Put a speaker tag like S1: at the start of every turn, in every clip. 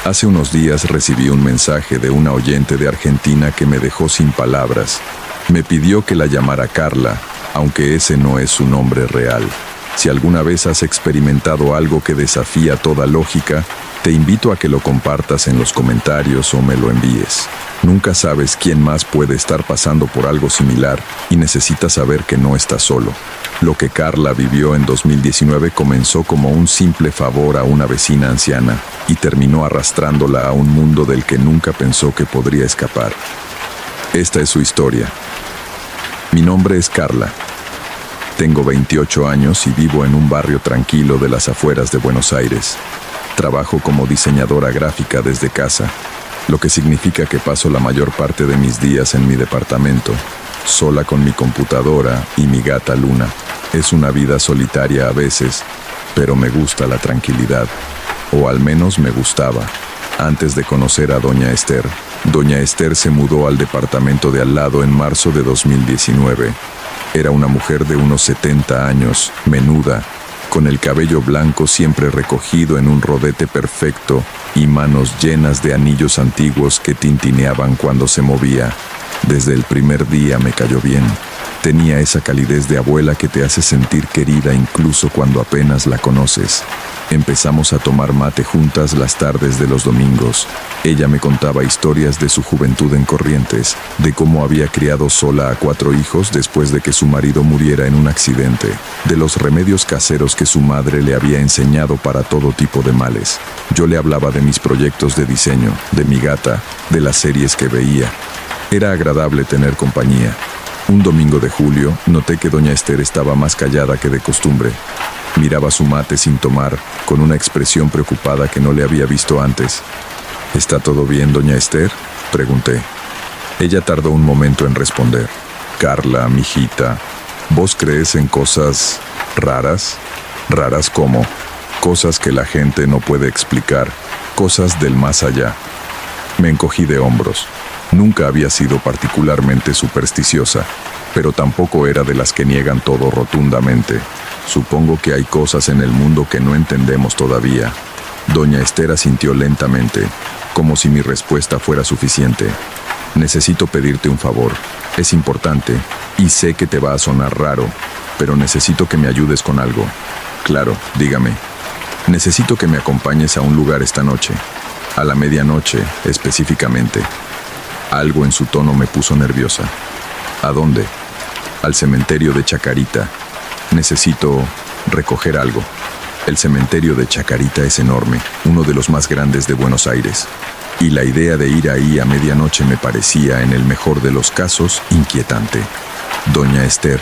S1: Hace unos días recibí un mensaje de una oyente de Argentina que me dejó sin palabras. Me pidió que la llamara Carla, aunque ese no es su nombre real. Si alguna vez has experimentado algo que desafía toda lógica, te invito a que lo compartas en los comentarios o me lo envíes. Nunca sabes quién más puede estar pasando por algo similar y necesitas saber que no estás solo. Lo que Carla vivió en 2019 comenzó como un simple favor a una vecina anciana y terminó arrastrándola a un mundo del que nunca pensó que podría escapar. Esta es su historia. Mi nombre es Carla. Tengo 28 años y vivo en un barrio tranquilo de las afueras de Buenos Aires. Trabajo como diseñadora gráfica desde casa, lo que significa que paso la mayor parte de mis días en mi departamento, sola con mi computadora y mi gata Luna. Es una vida solitaria a veces, pero me gusta la tranquilidad, o al menos me gustaba, antes de conocer a Doña Esther. Doña Esther se mudó al departamento de al lado en marzo de 2019. Era una mujer de unos 70 años, menuda, con el cabello blanco siempre recogido en un rodete perfecto y manos llenas de anillos antiguos que tintineaban cuando se movía. Desde el primer día me cayó bien. Tenía esa calidez de abuela que te hace sentir querida incluso cuando apenas la conoces. Empezamos a tomar mate juntas las tardes de los domingos. Ella me contaba historias de su juventud en Corrientes, de cómo había criado sola a 4 hijos después de que su marido muriera en un accidente, de los remedios caseros que su madre le había enseñado para todo tipo de males. Yo le hablaba de mis proyectos de diseño, de mi gata, de las series que veía. Era agradable tener compañía. Un domingo de julio, noté que Doña Esther estaba más callada que de costumbre. Miraba su mate sin tomar, con una expresión preocupada que no le había visto antes. ¿Está todo bien, Doña Esther?, pregunté. Ella tardó un momento en responder. Carla, mijita, ¿vos crees en cosas raras? ¿Raras cómo? Cosas que la gente no puede explicar, cosas del más allá. Me encogí de hombros. Nunca había sido particularmente supersticiosa, pero tampoco era de las que niegan todo rotundamente. Supongo que hay cosas en el mundo que no entendemos todavía. Doña Esther asintió lentamente, como si mi respuesta fuera suficiente. Necesito pedirte un favor. Es importante, y sé que te va a sonar raro, pero necesito que me ayudes con algo. Claro, dígame. Necesito que me acompañes a un lugar esta noche. A la medianoche, específicamente. Algo en su tono me puso nerviosa. ¿A dónde? Al cementerio de Chacarita. Necesito recoger algo. El cementerio de Chacarita es enorme, uno de los más grandes de Buenos Aires. Y la idea de ir ahí a medianoche me parecía, en el mejor de los casos, inquietante. Doña Esther,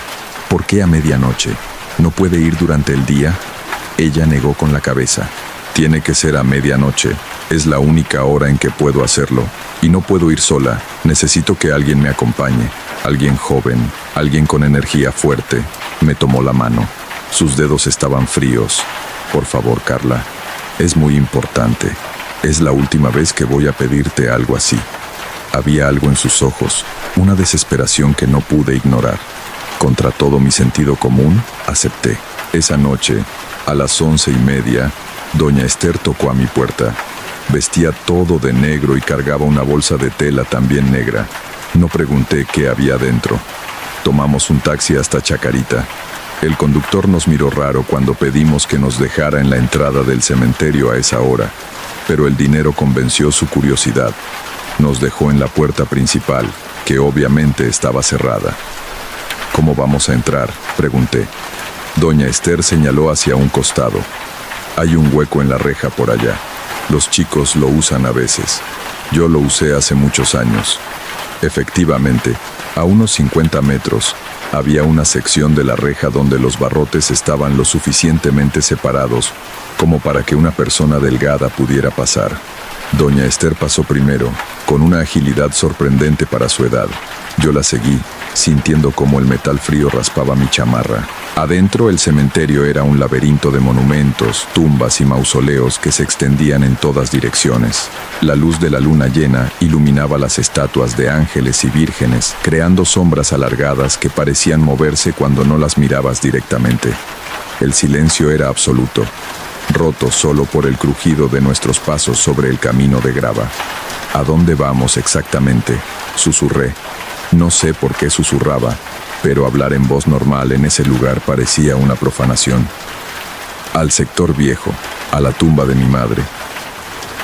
S1: ¿por qué a medianoche? ¿No puede ir durante el día? Ella negó con la cabeza. Tiene que ser a medianoche. Es la única hora en que puedo hacerlo. Y no puedo ir sola. Necesito que alguien me acompañe. Alguien joven, alguien con energía fuerte. Me tomó la mano. Sus dedos estaban fríos. Por favor, Carla. Es muy importante. Es la última vez que voy a pedirte algo así. Había algo en sus ojos, una desesperación que no pude ignorar. Contra todo mi sentido común, acepté. Esa noche, a las 11:30, Doña Esther tocó a mi puerta. Vestía todo de negro y cargaba una bolsa de tela también negra. No pregunté qué había dentro. Tomamos un taxi hasta Chacarita. El conductor nos miró raro cuando pedimos que nos dejara en la entrada del cementerio a esa hora, pero el dinero convenció su curiosidad. Nos dejó en la puerta principal, que obviamente estaba cerrada. ¿Cómo vamos a entrar?, pregunté. Doña Esther señaló hacia un costado. Hay un hueco en la reja por allá. Los chicos lo usan a veces. Yo lo usé hace muchos años. Efectivamente, a unos 50 metros, había una sección de la reja donde los barrotes estaban lo suficientemente separados como para que una persona delgada pudiera pasar. Doña Esther pasó primero, con una agilidad sorprendente para su edad. Yo la seguí, sintiendo cómo el metal frío raspaba mi chamarra. Adentro, el cementerio era un laberinto de monumentos, tumbas y mausoleos que se extendían en todas direcciones. La luz de la luna llena iluminaba las estatuas de ángeles y vírgenes, creando sombras alargadas que parecían moverse cuando no las mirabas directamente. El silencio era absoluto. roto solo por el crujido de nuestros pasos sobre el camino de grava. ¿A dónde vamos exactamente?, susurré. No sé por qué susurraba, pero hablar en voz normal en ese lugar parecía una profanación. Al sector viejo, a la tumba de mi madre.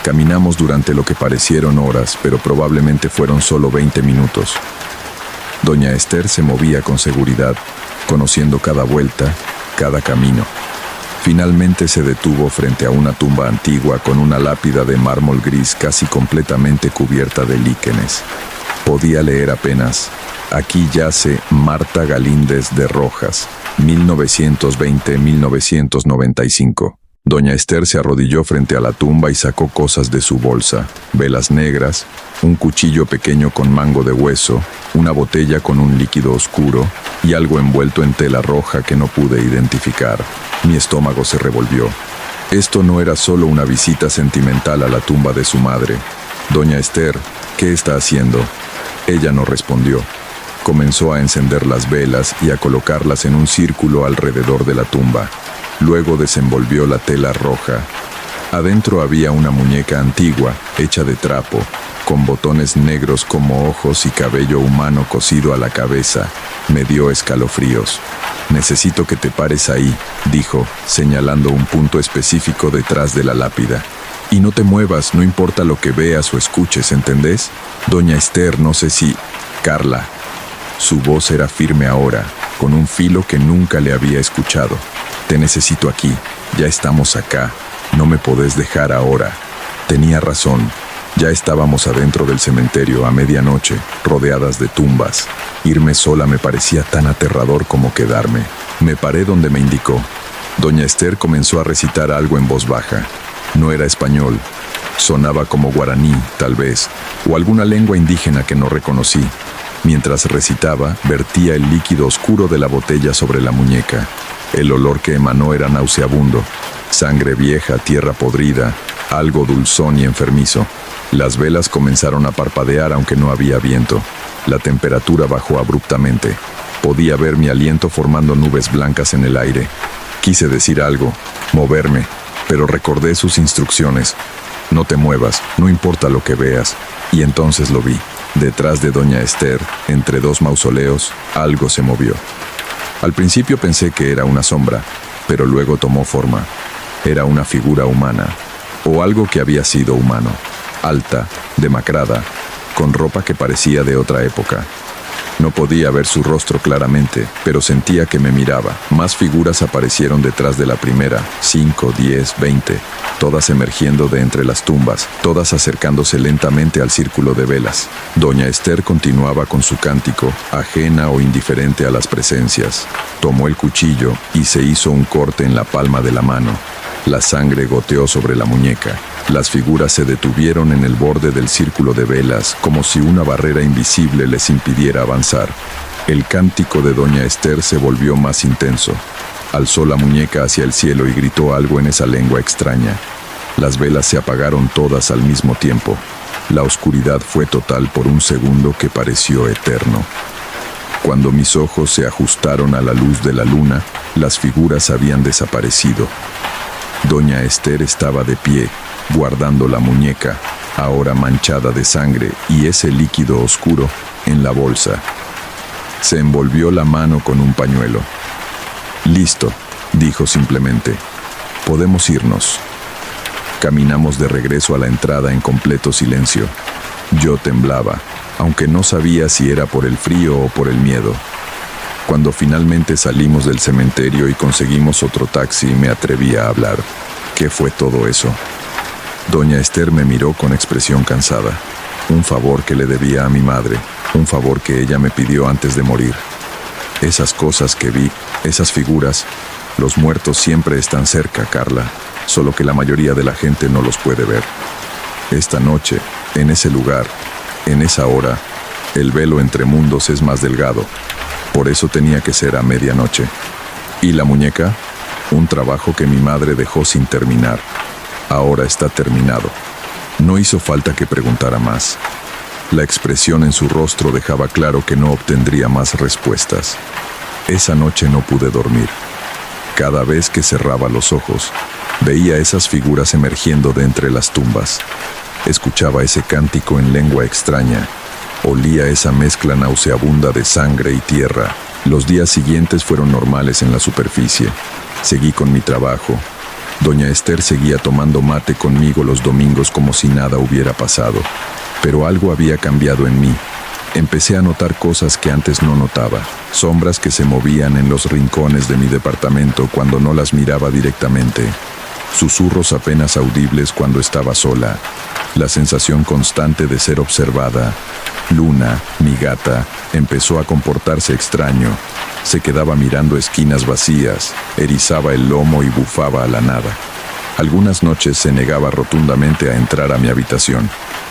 S1: Caminamos durante lo que parecieron horas, pero probablemente fueron solo 20 minutos. Doña Esther se movía con seguridad, conociendo cada vuelta, cada camino. Finalmente se detuvo frente a una tumba antigua con una lápida de mármol gris casi completamente cubierta de líquenes. Podía leer apenas: aquí yace Marta Galíndez de Rojas, 1920-1995. Doña Esther se arrodilló frente a la tumba y sacó cosas de su bolsa: velas negras, un cuchillo pequeño con mango de hueso, una botella con un líquido oscuro y algo envuelto en tela roja que no pude identificar. Mi estómago se revolvió. Esto no era solo una visita sentimental a la tumba de su madre. Doña Esther, ¿qué está haciendo? Ella no respondió. Comenzó a encender las velas y a colocarlas en un círculo alrededor de la tumba. Luego desenvolvió la tela roja. Adentro había una muñeca antigua, hecha de trapo, con botones negros como ojos y cabello humano cosido a la cabeza. Me dio escalofríos. Necesito que te pares ahí, dijo, señalando un punto específico detrás de la lápida. Y no te muevas, no importa lo que veas o escuches, ¿entendés? Doña Esther, no sé si... Carla. Su voz era firme ahora, con un filo que nunca le había escuchado. Te necesito aquí, ya estamos acá, no me podés dejar ahora. Tenía razón, ya estábamos adentro del cementerio a medianoche, rodeadas de tumbas. Irme sola me parecía tan aterrador como quedarme. Me paré donde me indicó. Doña Esther comenzó a recitar algo en voz baja. No era español, sonaba como guaraní, tal vez, o alguna lengua indígena que no reconocí. Mientras recitaba, vertía el líquido oscuro de la botella sobre la muñeca. El olor que emanó era nauseabundo. Sangre vieja, tierra podrida, algo dulzón y enfermizo. Las velas comenzaron a parpadear aunque no había viento. La temperatura bajó abruptamente. Podía ver mi aliento formando nubes blancas en el aire. Quise decir algo, moverme, pero recordé sus instrucciones. No te muevas, no importa lo que veas. Y entonces lo vi. Detrás de Doña Esther, entre dos mausoleos, algo se movió. Al principio pensé que era una sombra, pero luego tomó forma. Era una figura humana, o algo que había sido humano. Alta, demacrada, con ropa que parecía de otra época. No podía ver su rostro claramente, pero sentía que me miraba. Más figuras aparecieron detrás de la primera, 5, 10, 20, todas emergiendo de entre las tumbas, todas acercándose lentamente al círculo de velas. Doña Esther continuaba con su cántico, ajena o indiferente a las presencias. Tomó el cuchillo y se hizo un corte en la palma de la mano. La sangre goteó sobre la muñeca. Las figuras se detuvieron en el borde del círculo de velas, como si una barrera invisible les impidiera avanzar. El cántico de Doña Esther se volvió más intenso. Alzó la muñeca hacia el cielo y gritó algo en esa lengua extraña. Las velas se apagaron todas al mismo tiempo. La oscuridad fue total por un segundo que pareció eterno. Cuando mis ojos se ajustaron a la luz de la luna, las figuras habían desaparecido. Doña Esther estaba de pie, guardando la muñeca, ahora manchada de sangre y ese líquido oscuro, en la bolsa. Se envolvió la mano con un pañuelo. «Listo», dijo simplemente. «Podemos irnos». Caminamos de regreso a la entrada en completo silencio. Yo temblaba, aunque no sabía si era por el frío o por el miedo. Cuando finalmente salimos del cementerio y conseguimos otro taxi, me atreví a hablar. ¿Qué fue todo eso? Doña Esther me miró con expresión cansada. Un favor que le debía a mi madre, un favor que ella me pidió antes de morir. Esas cosas que vi, esas figuras, los muertos siempre están cerca, Carla, solo que la mayoría de la gente no los puede ver. Esta noche, en ese lugar, en esa hora, el velo entre mundos es más delgado. Por eso tenía que ser a medianoche. ¿Y la muñeca? Un trabajo que mi madre dejó sin terminar. Ahora está terminado. No hizo falta que preguntara más. La expresión en su rostro dejaba claro que no obtendría más respuestas. Esa noche no pude dormir. Cada vez que cerraba los ojos, Veía esas figuras emergiendo de entre las tumbas. Escuchaba ese cántico en lengua extraña. Olía esa mezcla nauseabunda de sangre y tierra. Los días siguientes fueron normales en la superficie. Seguí con mi trabajo. Doña Esther seguía tomando mate conmigo los domingos como si nada hubiera pasado. Pero algo había cambiado en mí. Empecé a notar cosas que antes no notaba. Sombras que se movían en los rincones de mi departamento cuando no las miraba directamente. Susurros apenas audibles cuando estaba sola. La sensación constante de ser observada. Luna, mi gata, empezó a comportarse extraño. Se quedaba mirando esquinas vacías, erizaba el lomo y bufaba a la nada. Algunas noches se negaba rotundamente a entrar a mi habitación.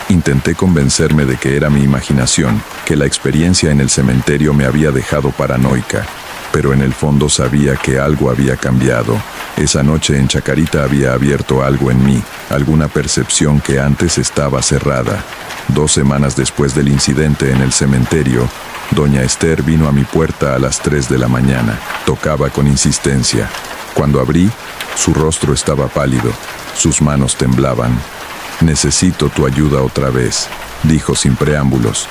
S1: Intenté convencerme de que era mi imaginación, que la experiencia en el cementerio me había dejado paranoica, pero en el fondo sabía que algo había cambiado. Esa noche en Chacarita había abierto algo en mí, alguna percepción que antes estaba cerrada. 2 semanas después del incidente en el cementerio, Doña Esther vino a mi puerta a las 3 de la mañana. Tocaba con insistencia. Cuando abrí, su rostro estaba pálido, sus manos temblaban. «Necesito tu ayuda otra vez», dijo sin preámbulos.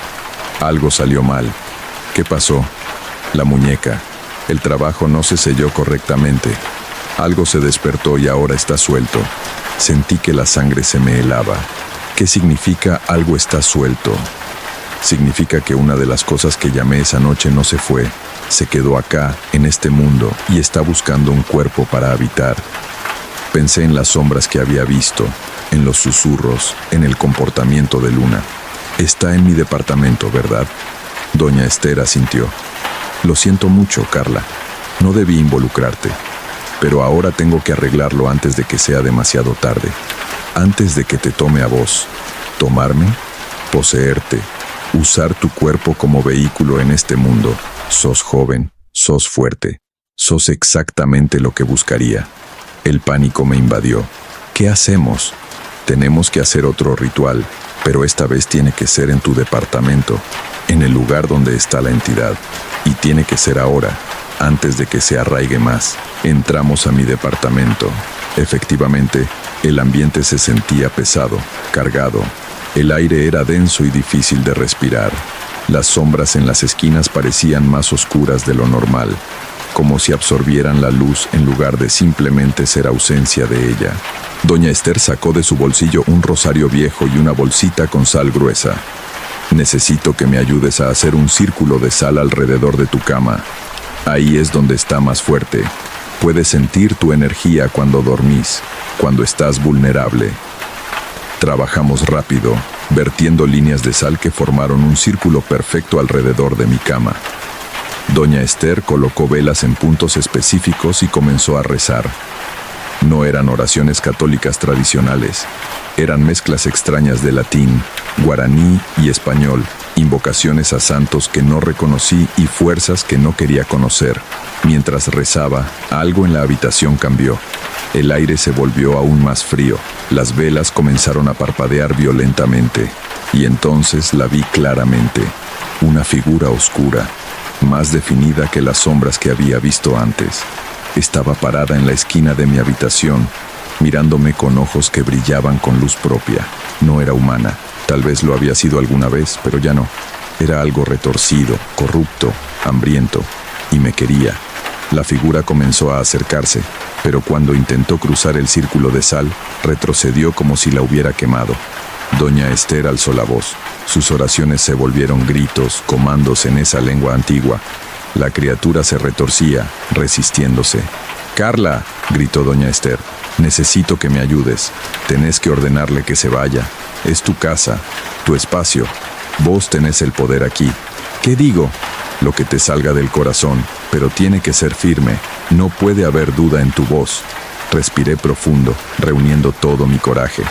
S1: Algo salió mal. ¿Qué pasó? La muñeca. El trabajo no se selló correctamente. Algo se despertó y ahora está suelto. Sentí que la sangre se me helaba. ¿Qué significa algo está suelto? Significa que una de las cosas que llamé esa noche no se fue. Se quedó acá, en este mundo, y está buscando un cuerpo para habitar. Pensé en las sombras que había visto, en los susurros, en el comportamiento de Luna. Está en mi departamento, ¿verdad? Doña Esther asintió. Lo siento mucho, Carla. No debí involucrarte. Pero ahora tengo que arreglarlo antes de que sea demasiado tarde. Antes de que te tome a vos. ¿Tomarme? Poseerte. Usar tu cuerpo como vehículo en este mundo. Sos joven, sos fuerte. Sos exactamente lo que buscaría. El pánico me invadió. ¿Qué hacemos? Tenemos que hacer otro ritual, pero esta vez tiene que ser en tu departamento, en el lugar donde está la entidad. Y tiene que ser ahora, antes de que se arraigue más. Entramos a mi departamento. Efectivamente, el ambiente se sentía pesado, cargado. El aire era denso y difícil de respirar. Las sombras en las esquinas parecían más oscuras de lo normal, como si absorbieran la luz en lugar de simplemente ser ausencia de ella. Doña Esther sacó de su bolsillo un rosario viejo y una bolsita con sal gruesa. Necesito que me ayudes a hacer un círculo de sal alrededor de tu cama. Ahí es donde está más fuerte. Puedes sentir tu energía cuando dormís, cuando estás vulnerable. Trabajamos rápido, vertiendo líneas de sal que formaron un círculo perfecto alrededor de mi cama. Doña Esther colocó velas en puntos específicos y comenzó a rezar. No eran oraciones católicas tradicionales, eran mezclas extrañas de latín, guaraní y español, invocaciones a santos que no reconocí y fuerzas que no quería conocer. Mientras rezaba, algo en la habitación cambió. El aire se volvió aún más frío, las velas comenzaron a parpadear violentamente, y entonces la vi claramente, una figura oscura, más definida que las sombras que había visto antes. Estaba parada en la esquina de mi habitación, mirándome con ojos que brillaban con luz propia. No era humana, tal vez lo había sido alguna vez, pero ya no. Era algo retorcido, corrupto, hambriento, y me quería. La figura comenzó a acercarse, pero cuando intentó cruzar el círculo de sal, retrocedió como si la hubiera quemado. Doña Esther alzó la voz. Sus oraciones se volvieron gritos, comandos en esa lengua antigua. La criatura se retorcía, resistiéndose. «Carla», gritó doña Esther, «necesito que me ayudes. Tenés que ordenarle que se vaya. Es tu casa, tu espacio. Vos tenés el poder aquí. ¿Qué digo? Lo que te salga del corazón, pero tiene que ser firme. No puede haber duda en tu voz». Respiré profundo, reuniendo todo mi coraje.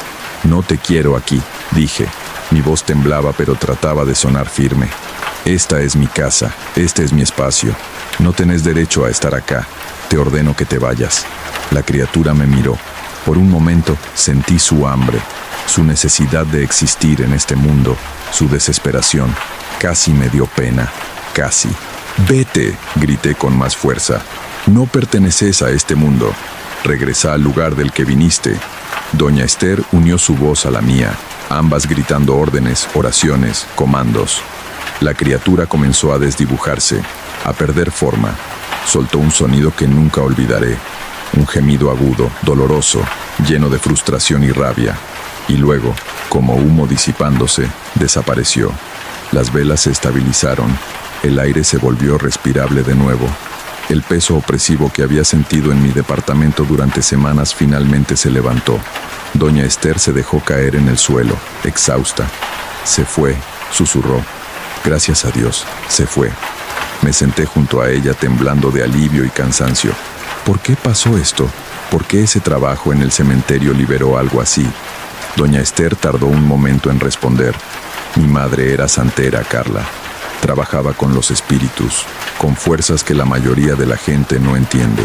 S1: «No te quiero aquí», dije. Mi voz temblaba, pero trataba de sonar firme. «Esta es mi casa, este es mi espacio. No tenés derecho a estar acá. Te ordeno que te vayas». La criatura me miró. Por un momento sentí su hambre, su necesidad de existir en este mundo, su desesperación. Casi me dio pena, casi. «Vete», grité con más fuerza. «No perteneces a este mundo. Regresa al lugar del que viniste. Doña Esther unió su voz a la mía, ambas gritando órdenes, oraciones, comandos. La criatura comenzó a desdibujarse, a perder forma. Soltó un sonido que nunca olvidaré, un gemido agudo, doloroso, lleno de frustración y rabia. Y luego, como humo disipándose, desapareció. Las velas se estabilizaron, el aire se volvió respirable de nuevo. El peso opresivo que había sentido en mi departamento durante semanas finalmente se levantó. Doña Esther se dejó caer en el suelo, exhausta. Se fue, susurró. Gracias a Dios, se fue. Me senté junto a ella temblando de alivio y cansancio. ¿Por qué pasó esto? ¿Por qué ese trabajo en el cementerio liberó algo así? Doña Esther tardó un momento en responder. Mi madre era santera, Carla. Trabajaba con los espíritus, con fuerzas que la mayoría de la gente no entiende.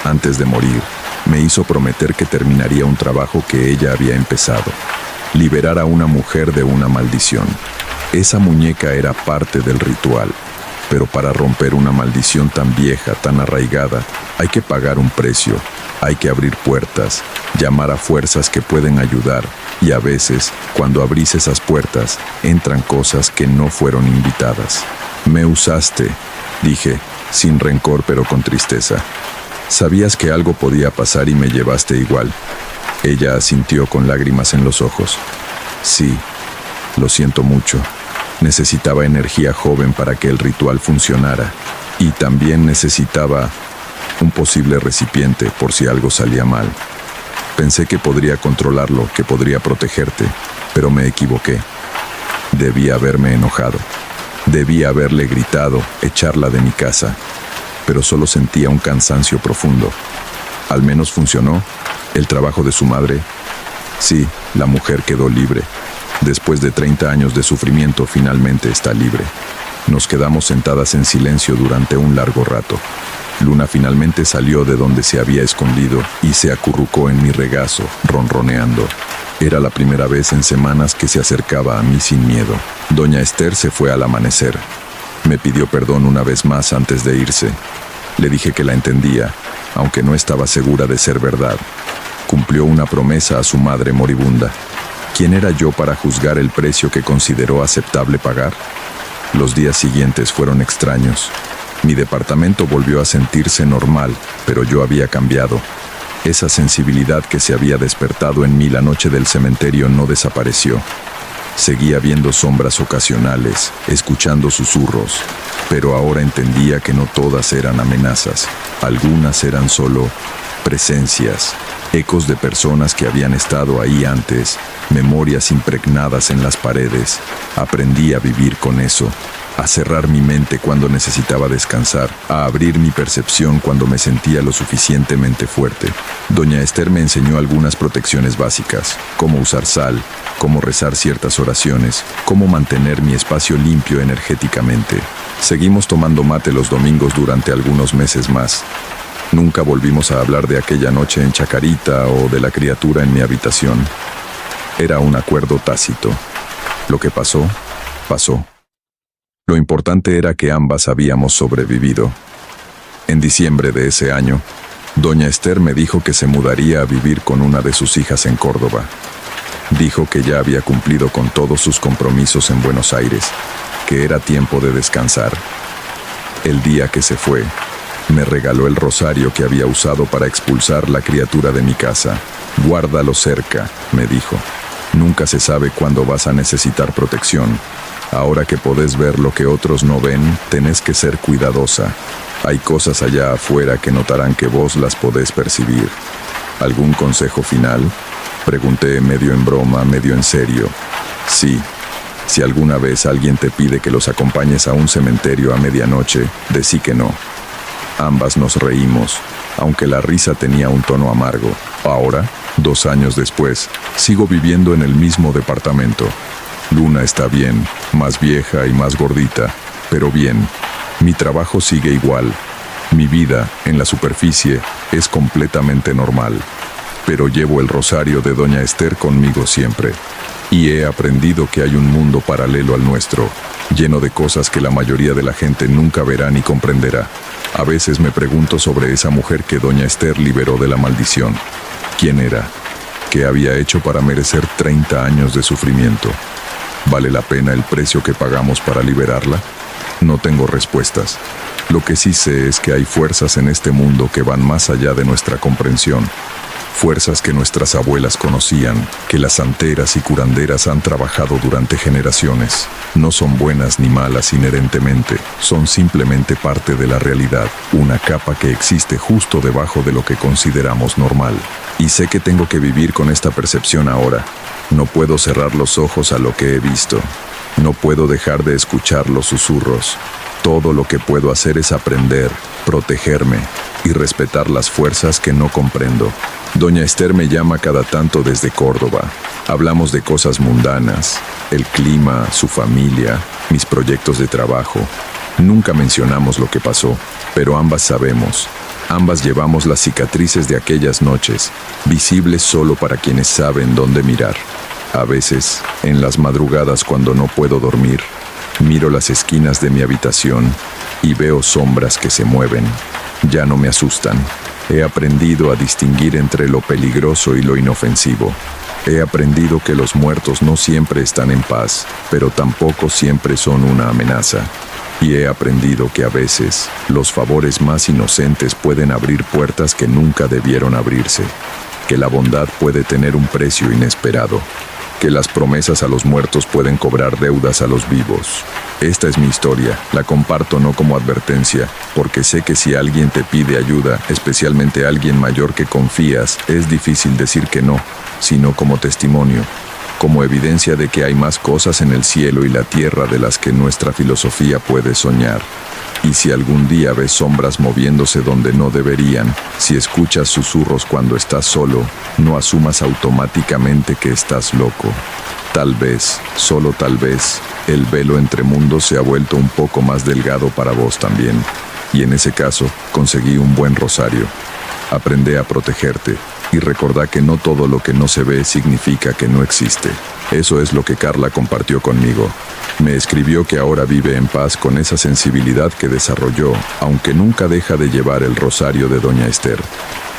S1: Antes de morir, me hizo prometer que terminaría un trabajo que ella había empezado. Liberar a una mujer de una maldición. Esa muñeca era parte del ritual. Pero para romper una maldición tan vieja, tan arraigada, hay que pagar un precio. Hay que abrir puertas, llamar a fuerzas que pueden ayudar. Y a veces, cuando abrís esas puertas, entran cosas que no fueron invitadas. Me usaste, dije, sin rencor pero con tristeza. Sabías que algo podía pasar y me llevaste igual. Ella asintió con lágrimas en los ojos. Sí, lo siento mucho. Necesitaba energía joven para que el ritual funcionara. Y también necesitaba un posible recipiente por si algo salía mal. Pensé que podría controlarlo, que podría protegerte, pero me equivoqué. Debía haberme enojado. Debía haberle gritado, echarla de mi casa. Pero solo sentía un cansancio profundo. Al menos funcionó. El trabajo de su madre. Sí, la mujer quedó libre. Después de 30 años de sufrimiento, finalmente está libre. Nos quedamos sentadas en silencio durante un largo rato. Luna finalmente salió de donde se había escondido y se acurrucó en mi regazo, ronroneando. Era la primera vez en semanas que se acercaba a mí sin miedo. Doña Esther se fue al amanecer. Me pidió perdón una vez más antes de irse. Le dije que la entendía, aunque no estaba segura de ser verdad. Cumplió una promesa a su madre moribunda. ¿Quién era yo para juzgar el precio que consideró aceptable pagar? Los días siguientes fueron extraños. Mi departamento volvió a sentirse normal, pero yo había cambiado. Esa sensibilidad que se había despertado en mí la noche del cementerio no desapareció. Seguía viendo sombras ocasionales, escuchando susurros, pero ahora entendía que no todas eran amenazas. Algunas eran solo presencias, ecos de personas que habían estado ahí antes, memorias impregnadas en las paredes. Aprendí a vivir con eso, a cerrar mi mente cuando necesitaba descansar, a abrir mi percepción cuando me sentía lo suficientemente fuerte. Doña Esther me enseñó algunas protecciones básicas, cómo usar sal, cómo rezar ciertas oraciones, cómo mantener mi espacio limpio energéticamente. Seguimos tomando mate los domingos durante algunos meses más. Nunca volvimos a hablar de aquella noche en Chacarita o de la criatura en mi habitación. Era un acuerdo tácito. Lo que pasó, pasó. Lo importante era que ambas habíamos sobrevivido. En diciembre de ese año, doña Esther me dijo que se mudaría a vivir con una de sus hijas en Córdoba. Dijo que ya había cumplido con todos sus compromisos en Buenos Aires, que era tiempo de descansar. El día que se fue, me regaló el rosario que había usado para expulsar la criatura de mi casa. Guárdalo cerca, me dijo. Nunca se sabe cuándo vas a necesitar protección. Ahora que podés ver lo que otros no ven, tenés que ser cuidadosa. Hay cosas allá afuera que notarán que vos las podés percibir. ¿Algún consejo final? Pregunté medio en broma, medio en serio. Sí. Si alguna vez alguien te pide que los acompañes a un cementerio a medianoche, decí que no. Ambas nos reímos, aunque la risa tenía un tono amargo. Ahora, 2 años después, sigo viviendo en el mismo departamento. Luna está bien, más vieja y más gordita, pero bien. Mi trabajo sigue igual. Mi vida, en la superficie, es completamente normal. Pero llevo el rosario de doña Esther conmigo siempre. Y he aprendido que hay un mundo paralelo al nuestro, lleno de cosas que la mayoría de la gente nunca verá ni comprenderá. A veces me pregunto sobre esa mujer que doña Esther liberó de la maldición. ¿Quién era? ¿Qué había hecho para merecer 30 años de sufrimiento? ¿Vale la pena el precio que pagamos para liberarla? No tengo respuestas. Lo que sí sé es que hay fuerzas en este mundo que van más allá de nuestra comprensión. Fuerzas que nuestras abuelas conocían, que las santeras y curanderas han trabajado durante generaciones. No son buenas ni malas inherentemente, son simplemente parte de la realidad, una capa que existe justo debajo de lo que consideramos normal. Y sé que tengo que vivir con esta percepción ahora. No puedo cerrar los ojos a lo que he visto. No puedo dejar de escuchar los susurros. Todo lo que puedo hacer es aprender, protegerme y respetar las fuerzas que no comprendo. Doña Esther me llama cada tanto desde Córdoba. Hablamos de cosas mundanas, el clima, su familia, mis proyectos de trabajo. Nunca mencionamos lo que pasó, pero ambas sabemos. Ambas llevamos las cicatrices de aquellas noches, visibles solo para quienes saben dónde mirar. A veces, en las madrugadas cuando no puedo dormir, miro las esquinas de mi habitación y veo sombras que se mueven. Ya no me asustan. He aprendido a distinguir entre lo peligroso y lo inofensivo. He aprendido que los muertos no siempre están en paz, pero tampoco siempre son una amenaza. Y he aprendido que a veces, los favores más inocentes pueden abrir puertas que nunca debieron abrirse. Que la bondad puede tener un precio inesperado. Que las promesas a los muertos pueden cobrar deudas a los vivos. Esta es mi historia, la comparto no como advertencia, porque sé que si alguien te pide ayuda, especialmente alguien mayor que confías, es difícil decir que no, sino como testimonio, como evidencia de que hay más cosas en el cielo y la tierra de las que nuestra filosofía puede soñar. Y si algún día ves sombras moviéndose donde no deberían, si escuchas susurros cuando estás solo, no asumas automáticamente que estás loco. Tal vez, solo tal vez, el velo entre mundos se ha vuelto un poco más delgado para vos también. Y en ese caso, conseguí un buen rosario. Aprende a protegerte y recordá que no todo lo que no se ve significa que no existe. Eso es lo que Carla compartió conmigo. Me escribió que ahora vive en paz con esa sensibilidad que desarrolló, aunque nunca deja de llevar el rosario de doña Esther.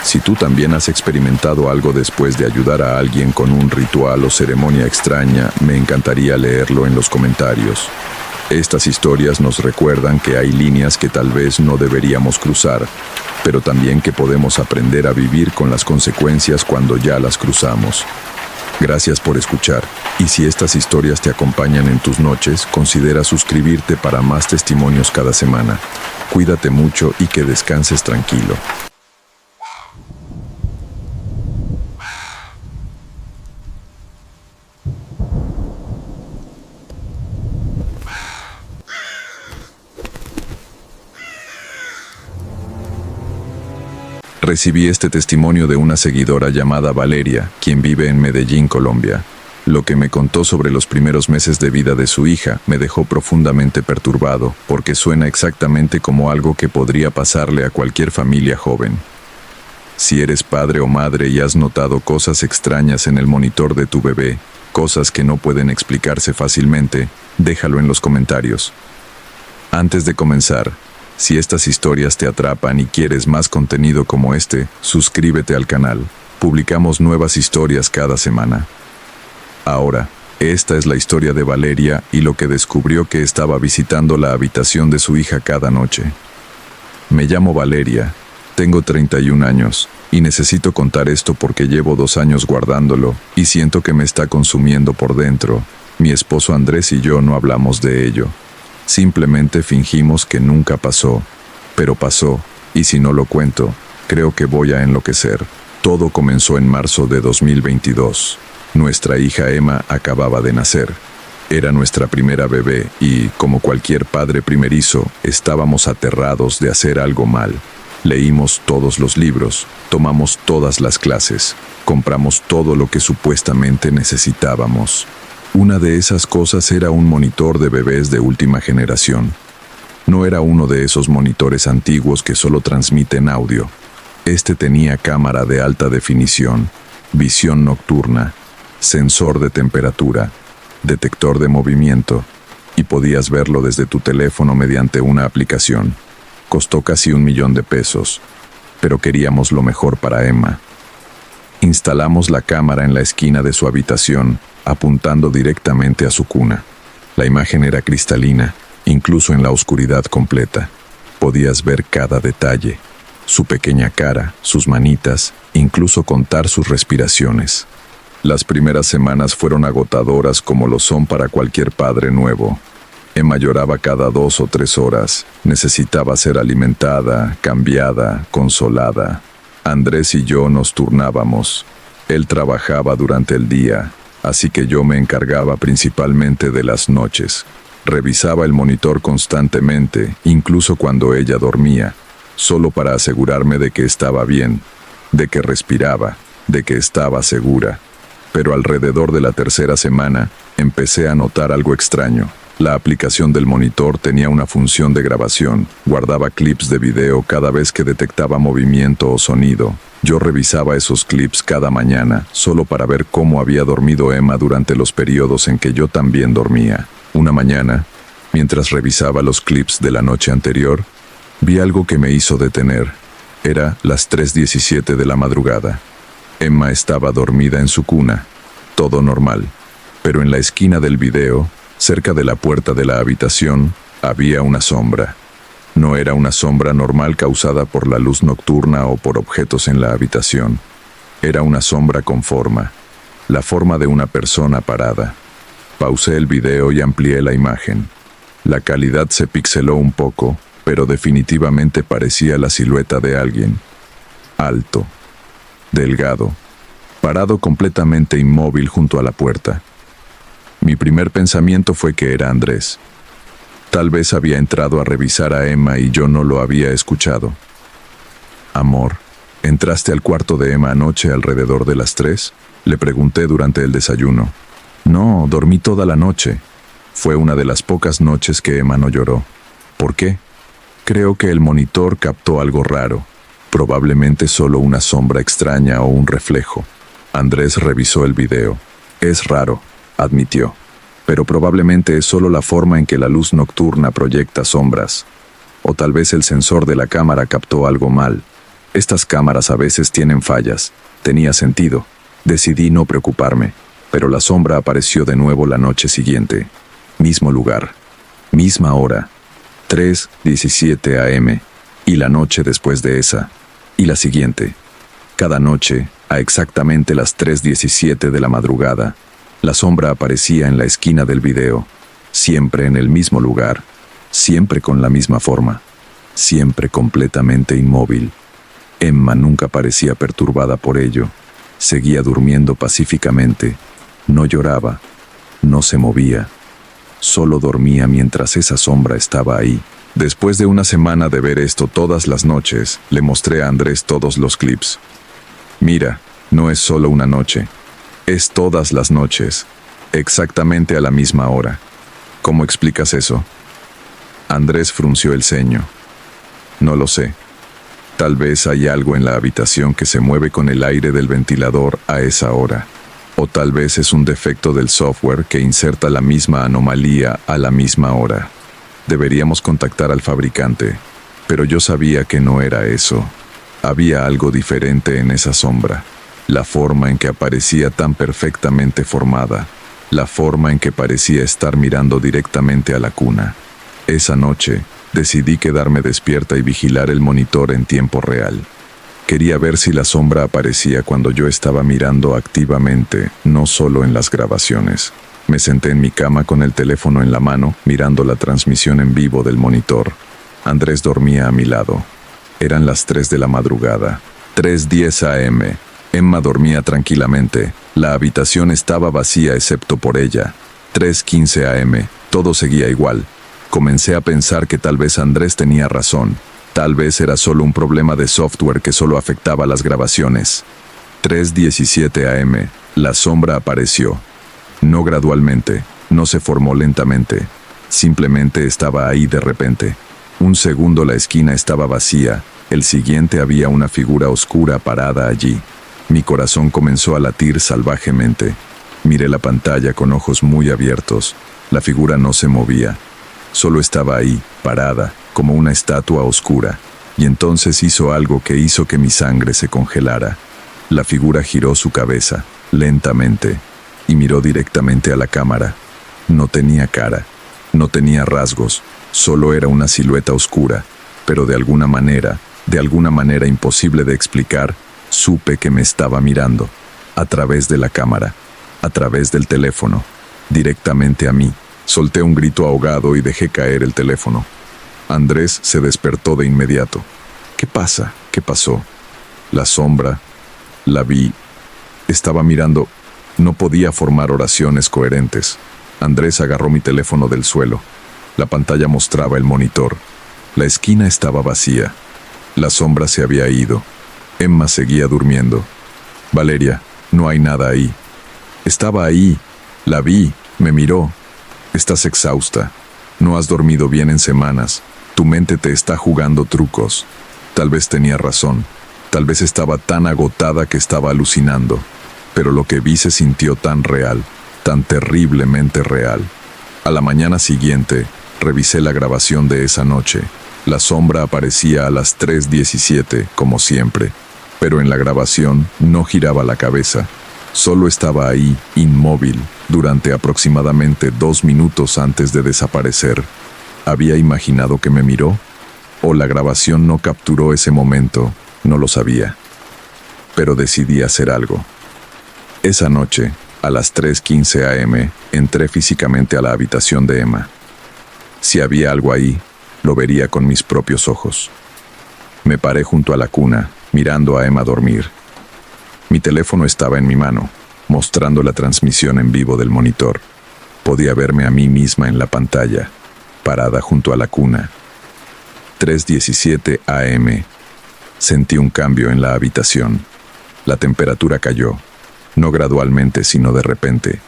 S1: Si tú también has experimentado algo después de ayudar a alguien con un ritual o ceremonia extraña, me encantaría leerlo en los comentarios. Estas historias nos recuerdan que hay líneas que tal vez no deberíamos cruzar, pero también que podemos aprender a vivir con las consecuencias cuando ya las cruzamos. Gracias por escuchar, y si estas historias te acompañan en tus noches, considera suscribirte para más testimonios cada semana. Cuídate mucho y que descanses tranquilo. Recibí este testimonio de una seguidora llamada Valeria, quien vive en Medellín, Colombia. Lo que me contó sobre los primeros meses de vida de su hija me dejó profundamente perturbado, porque suena exactamente como algo que podría pasarle a cualquier familia joven. Si eres padre o madre y has notado cosas extrañas en el monitor de tu bebé, cosas que no pueden explicarse fácilmente, déjalo en los comentarios. Antes de comenzar, si estas historias te atrapan y quieres más contenido como este, suscríbete al canal. Publicamos nuevas historias cada semana. Ahora, esta es la historia de Valeria y lo que descubrió que estaba visitando la habitación de su hija cada noche. Me llamo Valeria, tengo 31 años, y necesito contar esto porque llevo 2 años guardándolo y siento que me está consumiendo por dentro. Mi esposo Andrés y yo no hablamos de ello. Simplemente fingimos que nunca pasó, pero pasó, y si no lo cuento, creo que voy a enloquecer. Todo comenzó en marzo de 2022. Nuestra hija Emma acababa de nacer. Era nuestra primera bebé y, como cualquier padre primerizo, estábamos aterrados de hacer algo mal. Leímos todos los libros, tomamos todas las clases, compramos todo lo que supuestamente necesitábamos. Una de esas cosas era un monitor de bebés de última generación. No era uno de esos monitores antiguos que solo transmiten audio. Este tenía cámara de alta definición, visión nocturna, sensor de temperatura, detector de movimiento, y podías verlo desde tu teléfono mediante una aplicación. Costó casi $1.000.000, pero queríamos lo mejor para Emma. Instalamos la cámara en la esquina de su habitación, apuntando directamente a su cuna. La imagen era cristalina, incluso en la oscuridad completa. Podías ver cada detalle, su pequeña cara, sus manitas, incluso contar sus respiraciones. Las primeras semanas fueron agotadoras como lo son para cualquier padre nuevo. Emma lloraba cada 2 o 3 horas, necesitaba ser alimentada, cambiada, consolada. Andrés y yo nos turnábamos. Él trabajaba durante el día, así que yo me encargaba principalmente de las noches. Revisaba el monitor constantemente, incluso cuando ella dormía, solo para asegurarme de que estaba bien, de que respiraba, de que estaba segura. Pero alrededor de la tercera semana, empecé a notar algo extraño. La aplicación del monitor tenía una función de grabación, guardaba clips de video cada vez que detectaba movimiento o sonido. Yo revisaba esos clips cada mañana, solo para ver cómo había dormido Emma durante los periodos en que yo también dormía. Una mañana, mientras revisaba los clips de la noche anterior, vi algo que me hizo detener. Era las 3:17 de la madrugada. Emma estaba dormida en su cuna, todo normal, pero en la esquina del video, cerca de la puerta de la habitación, había una sombra. No era una sombra normal causada por la luz nocturna o por objetos en la habitación. Era una sombra con forma, la forma de una persona parada. Pausé el video y amplié la imagen. La calidad se pixeló un poco, pero definitivamente parecía la silueta de alguien. Alto, delgado, parado completamente inmóvil junto a la puerta. Mi primer pensamiento fue que era Andrés. Tal vez había entrado a revisar a Emma y yo no lo había escuchado. Amor, ¿entraste al cuarto de Emma anoche alrededor de las 3? Le pregunté durante el desayuno. No, dormí toda la noche. Fue una de las pocas noches que Emma no lloró. ¿Por qué? Creo que el monitor captó algo raro. Probablemente solo una sombra extraña o un reflejo. Andrés revisó el video. Es raro, admitió, pero probablemente es solo la forma en que la luz nocturna proyecta sombras. O tal vez el sensor de la cámara captó algo mal. Estas cámaras a veces tienen fallas. Tenía sentido. Decidí no preocuparme, pero la sombra apareció de nuevo la noche siguiente. Mismo lugar, misma hora, 3:17 a.m., y la noche después de esa, y la siguiente. Cada noche, a exactamente las 3:17 de la madrugada, la sombra aparecía en la esquina del video, siempre en el mismo lugar, siempre con la misma forma, siempre completamente inmóvil. Emma nunca parecía perturbada por ello. Seguía durmiendo pacíficamente, no lloraba, no se movía. Solo dormía mientras esa sombra estaba ahí. Después de una semana de ver esto todas las noches, le mostré a Andrés todos los clips. Mira, no es solo una noche. Es todas las noches, exactamente a la misma hora. ¿Cómo explicas eso? Andrés frunció el ceño. No lo sé. Tal vez hay algo en la habitación que se mueve con el aire del ventilador a esa hora. O tal vez es un defecto del software que inserta la misma anomalía a la misma hora. Deberíamos contactar al fabricante, pero yo sabía que no era eso. Había algo diferente en esa sombra. La forma en que aparecía tan perfectamente formada. La forma en que parecía estar mirando directamente a la cuna. Esa noche, decidí quedarme despierta y vigilar el monitor en tiempo real. Quería ver si la sombra aparecía cuando yo estaba mirando activamente, no solo en las grabaciones. Me senté en mi cama con el teléfono en la mano, mirando la transmisión en vivo del monitor. Andrés dormía a mi lado. Eran las 3 de la madrugada. 3:10 a.m. Emma dormía tranquilamente. La habitación estaba vacía excepto por ella. 3:15 a.m. Todo seguía igual. Comencé a pensar que tal vez Andrés tenía razón. Tal vez era solo un problema de software que solo afectaba las grabaciones. 3:17 a.m. La sombra apareció. No gradualmente, no se formó lentamente. Simplemente estaba ahí de repente. Un segundo la esquina estaba vacía, el siguiente había una figura oscura parada allí. Mi corazón comenzó a latir salvajemente. Miré la pantalla con ojos muy abiertos. La figura no se movía. Solo estaba ahí, parada, como una estatua oscura. Y entonces hizo algo que hizo que mi sangre se congelara. La figura giró su cabeza, lentamente, y miró directamente a la cámara. No tenía cara, no tenía rasgos, solo era una silueta oscura, pero de alguna manera imposible de explicar, supe que me estaba mirando, a través de la cámara, a través del teléfono, directamente a mí. Solté un grito ahogado y dejé caer el teléfono. Andrés se despertó de inmediato. ¿Qué pasa? ¿Qué pasó? La sombra, la vi, estaba mirando, no podía formar oraciones coherentes. Andrés agarró mi teléfono del suelo. La pantalla mostraba el monitor. La esquina estaba vacía. La sombra se había ido. Emma seguía durmiendo. Valeria, no hay nada ahí. Estaba ahí. La vi, me miró. Estás exhausta. No has dormido bien en semanas. Tu mente te está jugando trucos. Tal vez tenía razón. Tal vez estaba tan agotada que estaba alucinando. Pero lo que vi se sintió tan real, tan terriblemente real. A la mañana siguiente, revisé la grabación de esa noche. La sombra aparecía a las 3:17, como siempre. Pero en la grabación no giraba la cabeza. Solo estaba ahí, inmóvil, durante aproximadamente 2 minutos antes de desaparecer. ¿Había imaginado que me miró? ¿O la grabación no capturó ese momento? No lo sabía. Pero decidí hacer algo. Esa noche, a las 3:15 a.m., entré físicamente a la habitación de Emma. Si había algo ahí, lo vería con mis propios ojos. Me paré junto a la cuna, mirando a Emma dormir. Mi teléfono estaba en mi mano, mostrando la transmisión en vivo del monitor. Podía verme a mí misma en la pantalla, parada junto a la cuna. 3:17 a.m. Sentí un cambio en la habitación. La temperatura cayó, no gradualmente, sino de repente,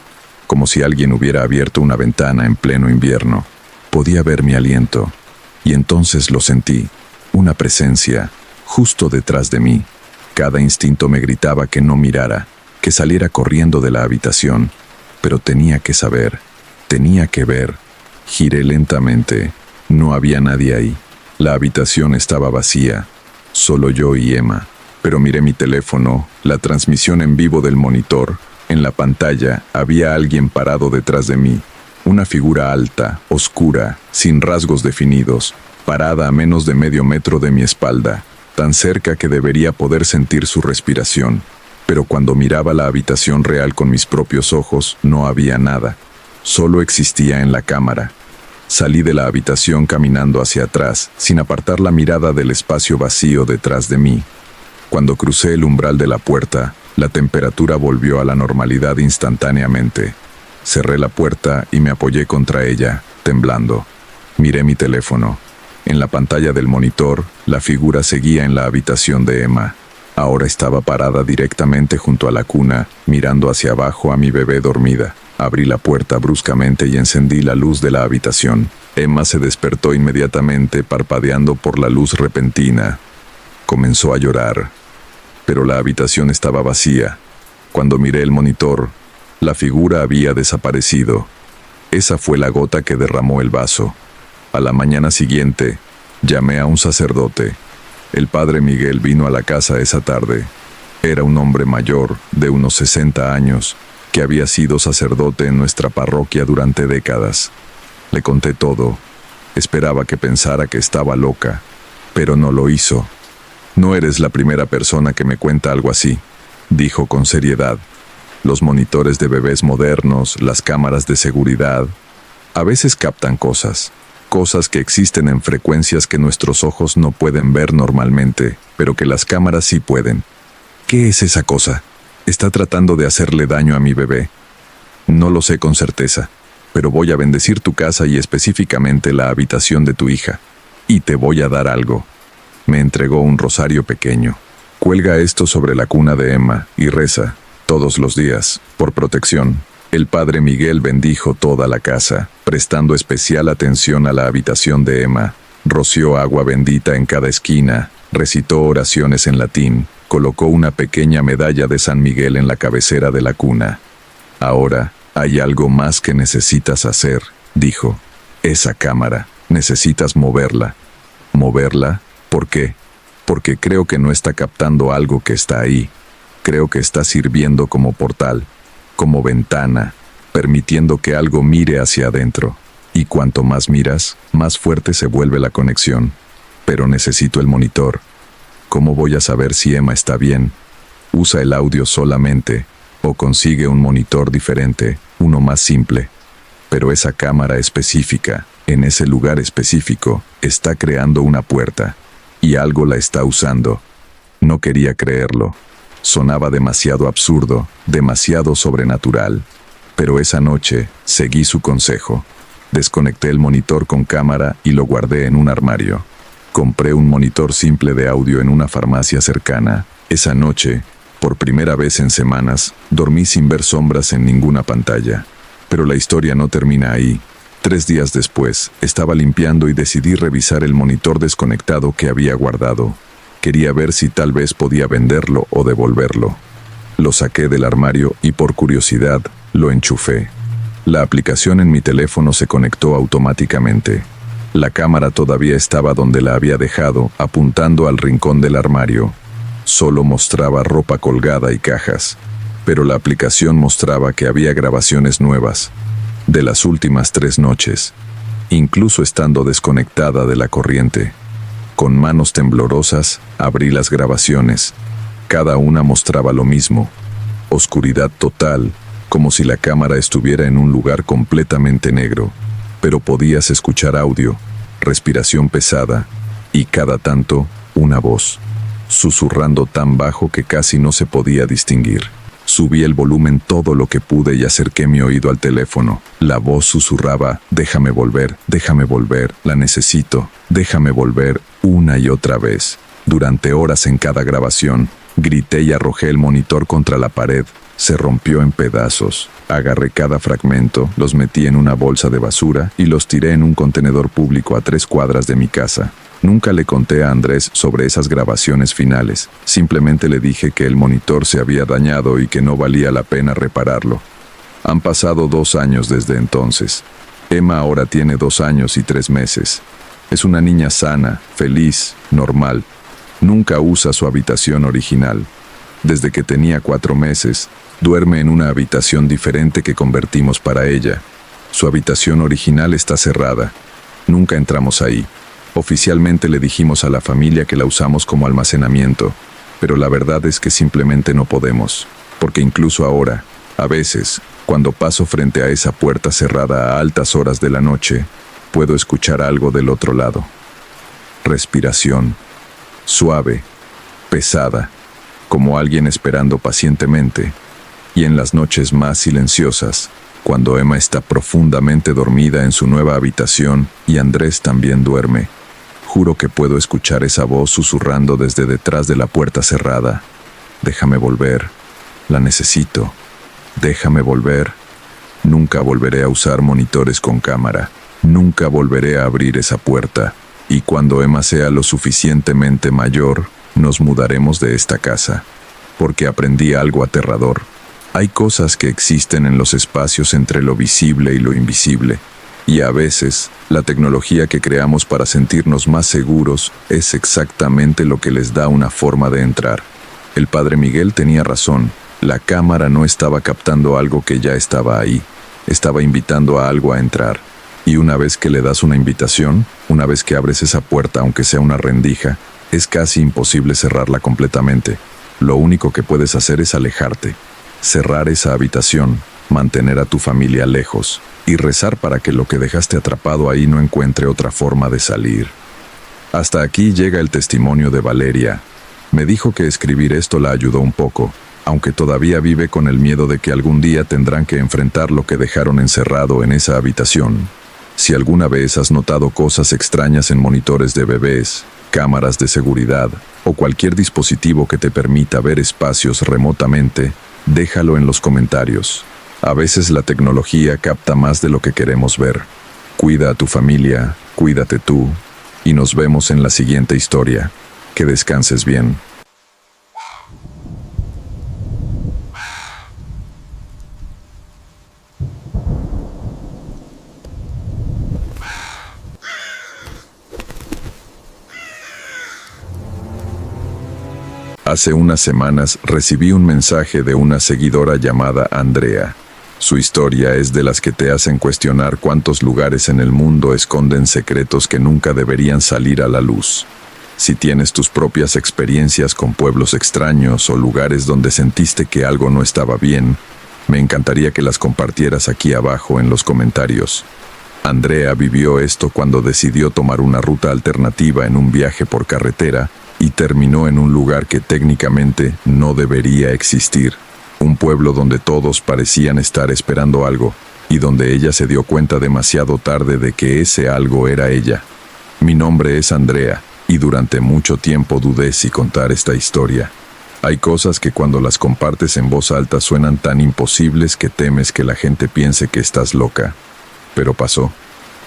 S1: como si alguien hubiera abierto una ventana en pleno invierno. Podía ver mi aliento, y entonces lo sentí, una presencia, justo detrás de mí. Cada instinto me gritaba que no mirara, que saliera corriendo de la habitación, pero tenía que saber, tenía que ver. Giré lentamente, no había nadie ahí. La habitación estaba vacía, solo yo y Emma. Pero miré mi teléfono, la transmisión en vivo del monitor. En la pantalla había alguien parado detrás de mí. Una figura alta, oscura, sin rasgos definidos, parada a menos de medio metro de mi espalda, tan cerca que debería poder sentir su respiración. Pero cuando miraba la habitación real con mis propios ojos, no había nada. Solo existía en la cámara. Salí de la habitación caminando hacia atrás, sin apartar la mirada del espacio vacío detrás de mí. Cuando crucé el umbral de la puerta, la temperatura volvió a la normalidad instantáneamente. Cerré la puerta y me apoyé contra ella, temblando. Miré mi teléfono. En la pantalla del monitor, la figura seguía en la habitación de Emma. Ahora estaba parada directamente junto a la cuna, mirando hacia abajo a mi bebé dormida. Abrí la puerta bruscamente y encendí la luz de la habitación. Emma se despertó inmediatamente, parpadeando por la luz repentina. Comenzó a llorar, pero la habitación estaba vacía. Cuando miré el monitor, la figura había desaparecido. Esa fue la gota que derramó el vaso. A la mañana siguiente, llamé a un sacerdote. El padre Miguel vino a la casa esa tarde. Era un hombre mayor, de unos 60 años, que había sido sacerdote en nuestra parroquia durante décadas. Le conté todo. Esperaba que pensara que estaba loca, pero no lo hizo. No eres la primera persona que me cuenta algo así, dijo con seriedad. Los monitores de bebés modernos, las cámaras de seguridad, a veces captan cosas que existen en frecuencias que nuestros ojos no pueden ver normalmente, pero que las cámaras sí pueden. ¿Qué es esa cosa? ¿Está tratando de hacerle daño a mi bebé? No lo sé con certeza, pero voy a bendecir tu casa y específicamente la habitación de tu hija. Y te voy a dar algo. Me entregó un rosario pequeño. Cuelga esto sobre la cuna de Emma y reza, todos los días, por protección. El padre Miguel bendijo toda la casa, prestando especial atención a la habitación de Emma. Roció agua bendita en cada esquina, recitó oraciones en latín, colocó una pequeña medalla de San Miguel en la cabecera de la cuna. Ahora, hay algo más que necesitas hacer, dijo. Esa cámara, necesitas moverla. ¿Moverla? ¿Por qué? Porque creo que no está captando algo que está ahí. Creo que está sirviendo como portal, como ventana, permitiendo que algo mire hacia adentro. Y cuanto más miras, más fuerte se vuelve la conexión. Pero necesito el monitor. ¿Cómo voy a saber si Emma está bien? Usa el audio solamente, o consigue un monitor diferente, uno más simple. Pero esa cámara específica, en ese lugar específico, está creando una puerta, y algo la está usando. No quería creerlo. Sonaba demasiado absurdo, demasiado sobrenatural. Pero esa noche, seguí su consejo. Desconecté el monitor con cámara y lo guardé en un armario. Compré un monitor simple de audio en una farmacia cercana. Esa noche, por primera vez en semanas, dormí sin ver sombras en ninguna pantalla. Pero la historia no termina ahí. 3 días después, estaba limpiando y decidí revisar el monitor desconectado que había guardado. Quería ver si tal vez podía venderlo o devolverlo. Lo saqué del armario y por curiosidad, lo enchufé. La aplicación en mi teléfono se conectó automáticamente. La cámara todavía estaba donde la había dejado, apuntando al rincón del armario. Solo mostraba ropa colgada y cajas, pero la aplicación mostraba que había grabaciones nuevas, de las últimas 3 noches, incluso estando desconectada de la corriente. Con manos temblorosas, abrí las grabaciones. Cada una mostraba lo mismo: oscuridad total, como si la cámara estuviera en un lugar completamente negro, pero podías escuchar audio, respiración pesada, y cada tanto, una voz, susurrando tan bajo que casi no se podía distinguir. Subí el volumen todo lo que pude y acerqué mi oído al teléfono. La voz susurraba: déjame volver, la necesito, déjame volver, una y otra vez. Durante horas en cada grabación, grité y arrojé el monitor contra la pared. Se rompió en pedazos. Agarré cada fragmento, los metí en una bolsa de basura y los tiré en un contenedor público a 3 cuadras de mi casa. Nunca le conté a Andrés sobre esas grabaciones finales. Simplemente le dije que el monitor se había dañado y que no valía la pena repararlo. Han pasado 2 años desde entonces. Emma ahora tiene 2 años y 3 meses. Es una niña sana, feliz, normal. Nunca usa su habitación original. Desde que tenía 4 meses, duerme en una habitación diferente que convertimos para ella. Su habitación original está cerrada. Nunca entramos ahí. Oficialmente le dijimos a la familia que la usamos como almacenamiento, pero la verdad es que simplemente no podemos, porque incluso ahora, a veces, cuando paso frente a esa puerta cerrada a altas horas de la noche, puedo escuchar algo del otro lado. Respiración, suave, pesada, como alguien esperando pacientemente, y en las noches más silenciosas, cuando Emma está profundamente dormida en su nueva habitación y Andrés también duerme, juro que puedo escuchar esa voz susurrando desde detrás de la puerta cerrada: déjame volver, la necesito, déjame volver. Nunca volveré a usar monitores con cámara, nunca volveré a abrir esa puerta, y cuando Emma sea lo suficientemente mayor, nos mudaremos de esta casa, porque aprendí algo aterrador. Hay cosas que existen en los espacios entre lo visible y lo invisible, y a veces, la tecnología que creamos para sentirnos más seguros es exactamente lo que les da una forma de entrar. El padre Miguel tenía razón, la cámara no estaba captando algo que ya estaba ahí, estaba invitando a algo a entrar. Y una vez que le das una invitación, una vez que abres esa puerta aunque sea una rendija, es casi imposible cerrarla completamente. Lo único que puedes hacer es alejarte, cerrar esa habitación, mantener a tu familia lejos y rezar para que lo que dejaste atrapado ahí no encuentre otra forma de salir. Hasta aquí llega el testimonio de Valeria. Me dijo que escribir esto la ayudó un poco, aunque todavía vive con el miedo de que algún día tendrán que enfrentar lo que dejaron encerrado en esa habitación. Si alguna vez has notado cosas extrañas en monitores de bebés, cámaras de seguridad o cualquier dispositivo que te permita ver espacios remotamente, déjalo en los comentarios. A veces la tecnología capta más de lo que queremos ver. Cuida a tu familia, cuídate tú, y nos vemos en la siguiente historia. Que descanses bien. Hace unas semanas recibí un mensaje de una seguidora llamada Andrea. Su historia es de las que te hacen cuestionar cuántos lugares en el mundo esconden secretos que nunca deberían salir a la luz. Si tienes tus propias experiencias con pueblos extraños o lugares donde sentiste que algo no estaba bien, me encantaría que las compartieras aquí abajo en los comentarios. Andrea vivió esto cuando decidió tomar una ruta alternativa en un viaje por carretera y terminó en un lugar que técnicamente no debería existir. Un pueblo donde todos parecían estar esperando algo y donde ella se dio cuenta demasiado tarde de que ese algo era ella. Mi nombre es Andrea y durante mucho tiempo dudé si contar esta historia. Hay cosas que cuando las compartes en voz alta suenan tan imposibles que temes que la gente piense que estás loca. Pero pasó.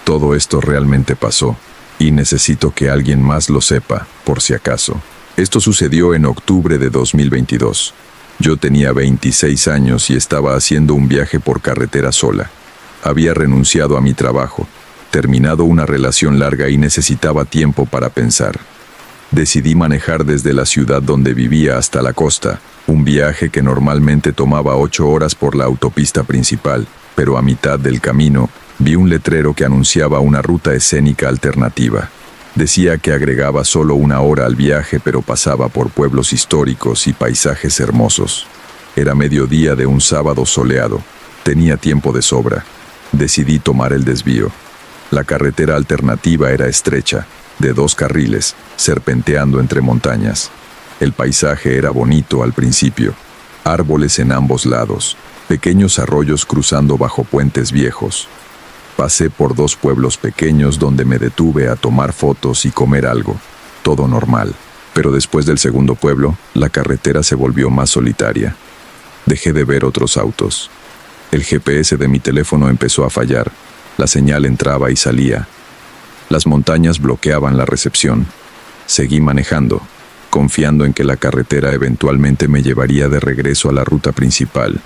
S1: Todo esto realmente pasó. Y necesito que alguien más lo sepa, por si acaso. Esto sucedió en octubre de 2022. Yo tenía 26 años y estaba haciendo un viaje por carretera sola. Había renunciado a mi trabajo, terminado una relación larga y necesitaba tiempo para pensar. Decidí manejar desde la ciudad donde vivía hasta la costa, un viaje que normalmente tomaba 8 horas por la autopista principal, pero a mitad del camino vi un letrero que anunciaba una ruta escénica alternativa. Decía que agregaba solo 1 hora al viaje, pero pasaba por pueblos históricos y paisajes hermosos. Era mediodía de un sábado soleado. Tenía tiempo de sobra. Decidí tomar el desvío. La carretera alternativa era estrecha, de 2 carriles, serpenteando entre montañas. El paisaje era bonito al principio. Árboles en ambos lados, pequeños arroyos cruzando bajo puentes viejos. Pasé por 2 pueblos pequeños donde me detuve a tomar fotos y comer algo. Todo normal. Pero después del segundo pueblo, la carretera se volvió más solitaria. Dejé de ver otros autos. El GPS de mi teléfono empezó a fallar. La señal entraba y salía. Las montañas bloqueaban la recepción. Seguí manejando, confiando en que la carretera eventualmente me llevaría de regreso a la ruta principal.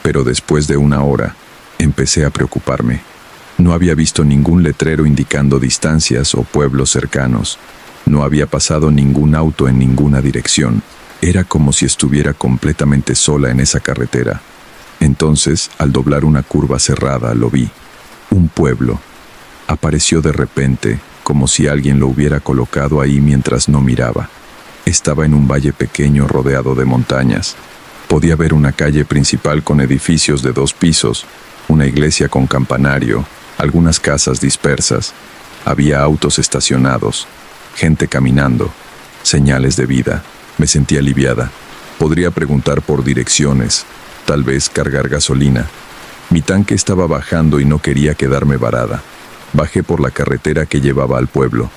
S1: Pero después de 1 hora, empecé a preocuparme. No había visto ningún letrero indicando distancias o pueblos cercanos. No había pasado ningún auto en ninguna dirección. Era como si estuviera completamente sola en esa carretera. Entonces, al doblar una curva cerrada, lo vi. Un pueblo. Apareció de repente, como si alguien lo hubiera colocado ahí mientras no miraba. Estaba en un valle pequeño rodeado de montañas. Podía ver una calle principal con edificios de 2 pisos, una iglesia con campanario, algunas casas dispersas. Había autos estacionados, gente caminando, señales de vida. Me sentí aliviada. Podría preguntar por direcciones, tal vez cargar gasolina. Mi tanque estaba bajando y no quería quedarme varada. Bajé por la carretera que llevaba al pueblo.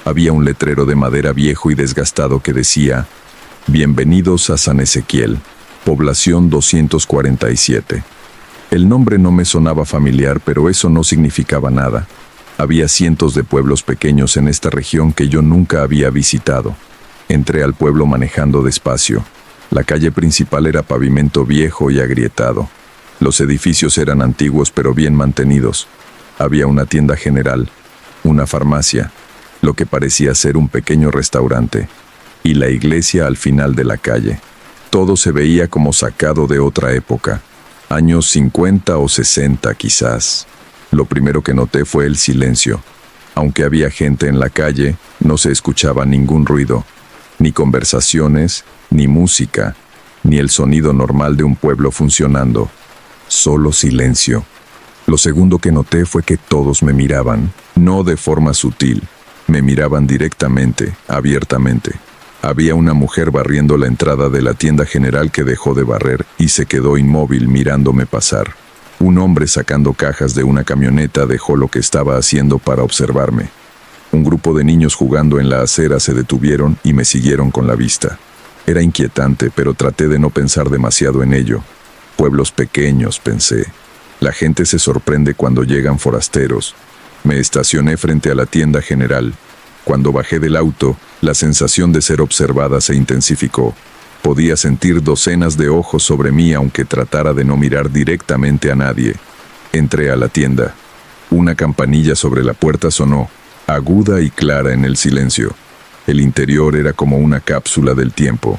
S1: Había un letrero de madera viejo y desgastado que decía: "Bienvenidos a San Ezequiel, población 247". El nombre no me sonaba familiar, pero eso no significaba nada. Había cientos de pueblos pequeños en esta región que yo nunca había visitado. Entré al pueblo manejando despacio. La calle principal era pavimento viejo y agrietado. Los edificios eran antiguos pero bien mantenidos. Había una tienda general, una farmacia, lo que parecía ser un pequeño restaurante, y la iglesia al final de la calle. Todo se veía como sacado de otra época, años 50 o 60 quizás. Lo primero que noté fue el silencio. Aunque había gente en la calle, no se escuchaba ningún ruido, ni conversaciones, ni música, ni el sonido normal de un pueblo funcionando. Solo silencio. Lo segundo que noté fue que todos me miraban, no de forma sutil. Me miraban directamente, abiertamente. Había una mujer barriendo la entrada de la tienda general que dejó de barrer y se quedó inmóvil mirándome pasar. Un hombre sacando cajas de una camioneta dejó lo que estaba haciendo para observarme. Un grupo de niños jugando en la acera se detuvieron y me siguieron con la vista. Era inquietante, pero traté de no pensar demasiado en ello. Pueblos pequeños, pensé. La gente se sorprende cuando llegan forasteros. Me estacioné frente a la tienda general. Cuando bajé del auto, la sensación de ser observada se intensificó. Podía sentir docenas de ojos sobre mí aunque tratara de no mirar directamente a nadie. Entré a la tienda. Una campanilla sobre la puerta sonó, aguda y clara en el silencio. El interior era como una cápsula del tiempo.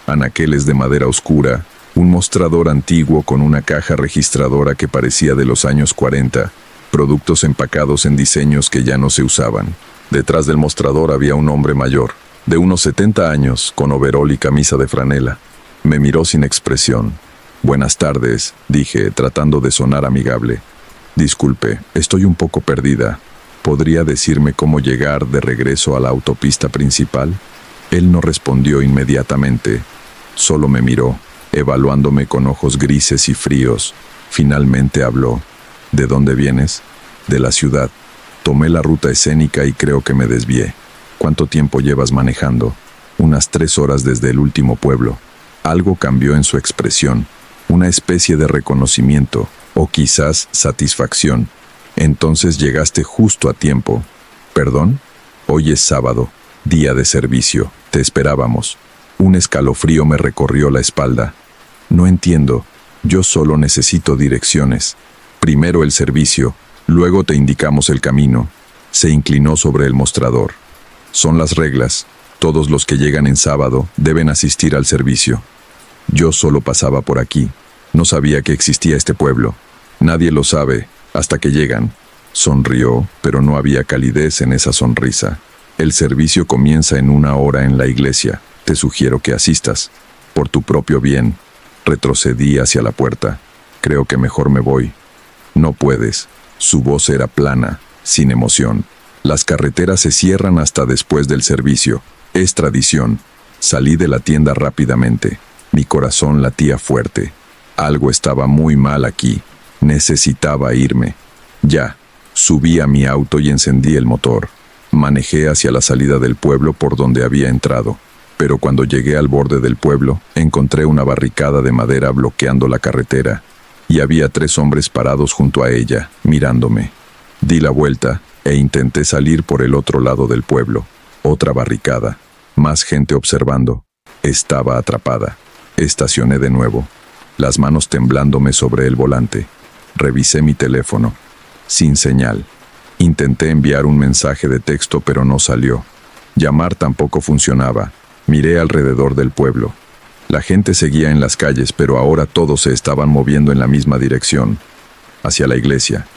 S1: anaqueles de madera oscura, un mostrador antiguo con una caja registradora que parecía de los años 40, productos empacados en diseños que ya no se usaban. Detrás del mostrador había un hombre mayor, de unos 70 años, con overol y camisa de franela. Me miró sin expresión. «Buenas tardes», dije, tratando de sonar amigable. «Disculpe, estoy un poco perdida. ¿Podría decirme cómo llegar de regreso a la autopista principal?» Él no respondió inmediatamente. Solo me miró, evaluándome con ojos grises y fríos. Finalmente habló. «¿De dónde vienes?» «De la ciudad. Tomé la ruta escénica y creo que me desvié». «¿Cuánto tiempo llevas manejando?» «Unas 3 horas desde el último pueblo». Algo cambió en su expresión, una especie de reconocimiento, o quizás satisfacción. «Entonces llegaste justo a tiempo». «¿Perdón?» «Hoy es sábado, día de servicio. Te esperábamos». Un escalofrío me recorrió la espalda. «No entiendo. Yo solo necesito direcciones. Primero el servicio, luego te indicamos el camino». Se inclinó sobre el mostrador. «Son las reglas. Todos los que llegan en sábado deben asistir al servicio». Yo solo pasaba por aquí. No sabía que existía este pueblo. Nadie lo sabe hasta que llegan. Sonrió, pero no había calidez en esa sonrisa. «El servicio comienza en 1 hora en la iglesia. Te sugiero que asistas. Por tu propio bien». Retrocedí hacia la puerta. «Creo que mejor me voy». «No puedes». Su voz era plana, sin emoción. «Las carreteras se cierran hasta después del servicio. Es tradición». Salí de la tienda rápidamente. Mi corazón latía fuerte. Algo estaba muy mal aquí. Necesitaba irme. Ya. Subí a mi auto y encendí el motor. Manejé hacia la salida del pueblo por donde había entrado. Pero cuando llegué al borde del pueblo, encontré una barricada de madera bloqueando la carretera. Y había 3 hombres parados junto a ella, mirándome. Di la vuelta e intenté salir por el otro lado del pueblo. Otra barricada. Más gente observando. Estaba atrapada. Estacioné de nuevo, las manos temblándome sobre el volante. Revisé mi teléfono. Sin señal. Intenté enviar un mensaje de texto, pero no salió. Llamar tampoco funcionaba. Miré alrededor del pueblo. La gente seguía en las calles, pero ahora todos se estaban moviendo en la misma dirección, hacia la iglesia.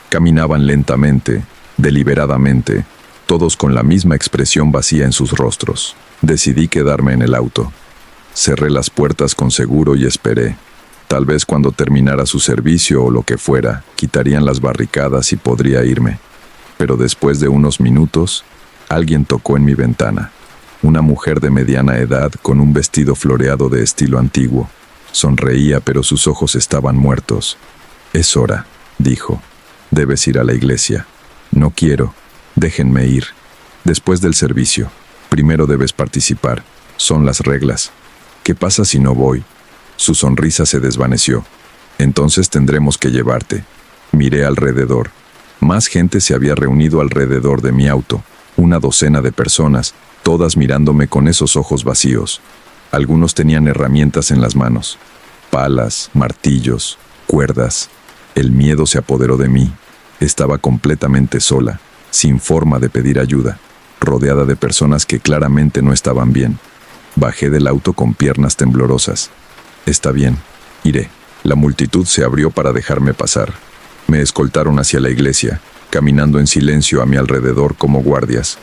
S1: Caminaban lentamente, deliberadamente, todos con la misma expresión vacía en sus rostros. Decidí quedarme en el auto. Cerré las puertas con seguro y esperé. Tal vez cuando terminara su servicio o lo que fuera, quitarían las barricadas y podría irme. Pero después de unos minutos, alguien tocó en mi ventana. Una mujer de mediana edad con un vestido floreado de estilo antiguo. Sonreía, pero sus ojos estaban muertos. «Es hora», dijo. «Debes ir a la iglesia». «No quiero. Déjenme ir. Después del servicio. Primero debes participar. Son las reglas». «¿Qué pasa si no voy?» Su sonrisa se desvaneció. «Entonces tendremos que llevarte». Miré alrededor. Más gente se había reunido alrededor de mi auto. 1 docena de personas, todas mirándome con esos ojos vacíos. Algunos tenían herramientas en las manos. Palas, martillos, cuerdas. El miedo se apoderó de mí. Estaba completamente sola, sin forma de pedir ayuda, rodeada de personas que claramente no estaban bien. Bajé del auto con piernas temblorosas. «Está bien, iré». La multitud se abrió para dejarme pasar. Me escoltaron hacia la iglesia, caminando en silencio a mi alrededor como guardias.